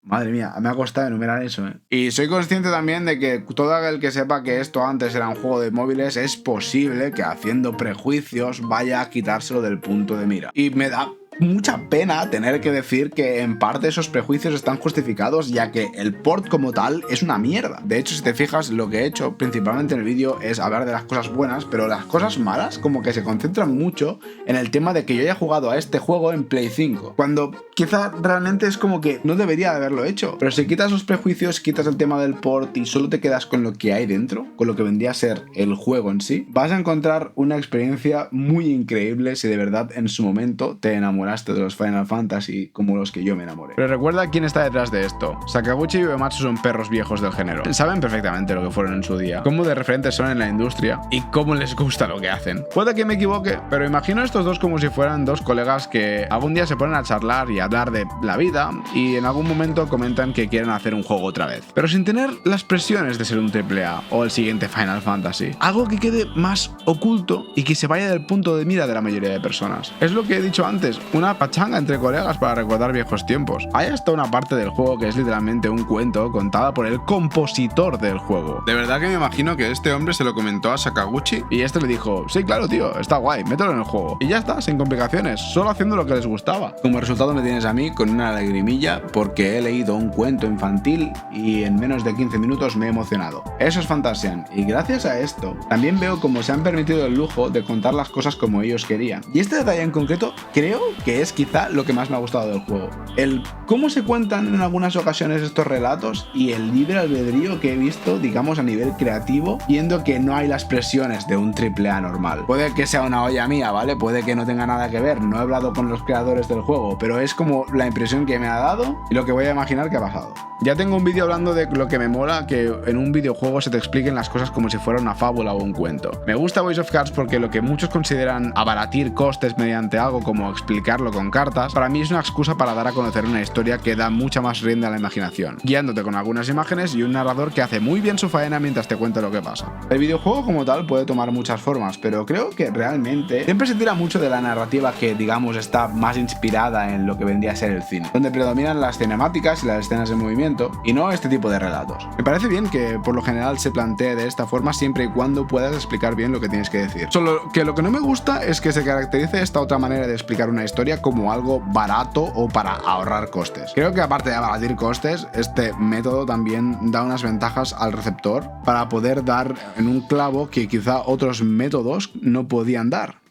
Madre mía, me ha costado enumerar eso, ¿eh? Y soy consciente también de que todo aquel que sepa que esto antes era un juego de móviles es posible que haciendo prejuicios vaya a quitárselo del punto de mira. Y me da mucha pena tener que decir que en parte esos prejuicios están justificados, ya que el port como tal es una mierda. De hecho, si te fijas, lo que he hecho principalmente en el vídeo es hablar de las cosas buenas, pero las cosas malas como que se concentran mucho en el tema de que yo haya jugado a este juego en Play 5, cuando quizá realmente es como que no debería de haberlo hecho. Pero si quitas los prejuicios, quitas el tema del port y solo te quedas con lo que hay dentro, con lo que vendría a ser el juego en sí, vas a encontrar una experiencia muy increíble si de verdad en su momento te enamoraste de los Final Fantasy como los que yo me enamoré. Pero recuerda quién está detrás de esto. Sakaguchi y Uematsu son perros viejos del género. Saben perfectamente lo que fueron en su día, cómo de referentes son en la industria y cómo les gusta lo que hacen. Puede que me equivoque, pero imagino a estos dos como si fueran dos colegas que algún día se ponen a charlar y a hablar de la vida y en algún momento comentan que quieren hacer un juego otra vez, pero sin tener las presiones de ser un AAA o el siguiente Final Fantasy. Algo que quede más oculto y que se vaya del punto de mira de la mayoría de personas. Es lo que he dicho antes, un una pachanga entre colegas para recordar viejos tiempos. Hay hasta una parte del juego que es literalmente un cuento contada por el compositor del juego. De verdad que me imagino que este hombre se lo comentó a Sakaguchi. Y este le dijo, sí, claro, tío, está guay, mételo en el juego. Y ya está, sin complicaciones, solo haciendo lo que les gustaba. Como resultado me tienes a mí con una lagrimilla porque he leído un cuento infantil y en menos de 15 minutos me he emocionado. Eso es Fantasian, y gracias a esto también veo cómo se han permitido el lujo de contar las cosas como ellos querían. Y este detalle en concreto creo que es quizá lo que más me ha gustado del juego. El cómo se cuentan en algunas ocasiones estos relatos y el libre albedrío que he visto, digamos, a nivel creativo, viendo que no hay las presiones de un AAA normal. Puede que sea una olla mía, ¿vale? Puede que no tenga nada que ver, no he hablado con los creadores del juego, pero es como la impresión que me ha dado y lo que voy a imaginar que ha pasado. Ya tengo un vídeo hablando de lo que me mola que en un videojuego se te expliquen las cosas como si fuera una fábula o un cuento. Me gusta Voice of Cards porque lo que muchos consideran abaratir costes mediante algo como explicarlo con cartas, para mí es una excusa para dar a conocer una historia que da mucha más rienda a la imaginación, guiándote con algunas imágenes y un narrador que hace muy bien su faena mientras te cuenta lo que pasa. El videojuego como tal puede tomar muchas formas, pero creo que realmente siempre se tira mucho de la narrativa que, digamos, está más inspirada en lo que vendría a ser el cine, donde predominan las cinemáticas y las escenas de movimiento y no este tipo de relatos. Me parece bien que por lo general se plantee de esta forma siempre y cuando puedas explicar bien lo que tienes que decir. Solo que lo que no me gusta es que se caracterice esta otra manera de explicar una historia como algo barato o para ahorrar costes. Creo que aparte de abaratir costes, este método también da unas ventajas al receptor para poder dar en un clavo que quizá otros métodos no podían dar.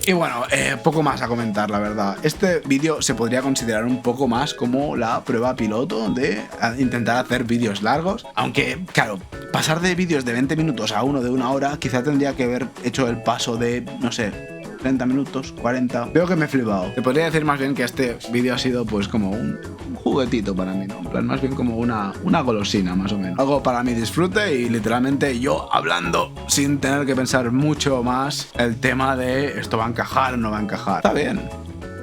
Y bueno, poco más a comentar, la verdad. Este vídeo se podría considerar un poco más como la prueba piloto de intentar hacer vídeos largos. Aunque, claro, pasar de vídeos de 20 minutos a uno de 1 hora, quizá tendría que haber hecho el paso de, no sé, 30 minutos, 40. Veo que me he flipado. Te podría decir más bien que este vídeo ha sido pues como un juguetito para mí, ¿no? En plan, más bien como una golosina, más o menos. Algo para mi disfrute y literalmente yo hablando sin tener que pensar mucho más el tema de esto va a encajar o no va a encajar. Está bien.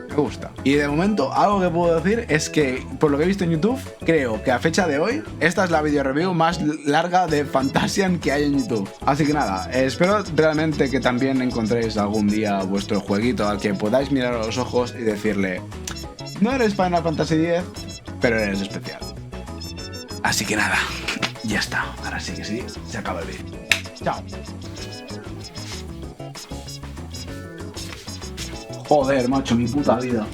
Me gusta. Y de momento, algo que puedo decir es que, por lo que he visto en YouTube, creo que a fecha de hoy, esta es la video review más larga de Fantasian que hay en YouTube. Así que nada, espero realmente que también encontréis algún día vuestro jueguito al que podáis mirar a los ojos y decirle: no eres Final Fantasy X, pero eres especial. Así que nada, ya está. Ahora sí que sí, se acaba el vídeo. Chao. Joder, macho, mi puta vida.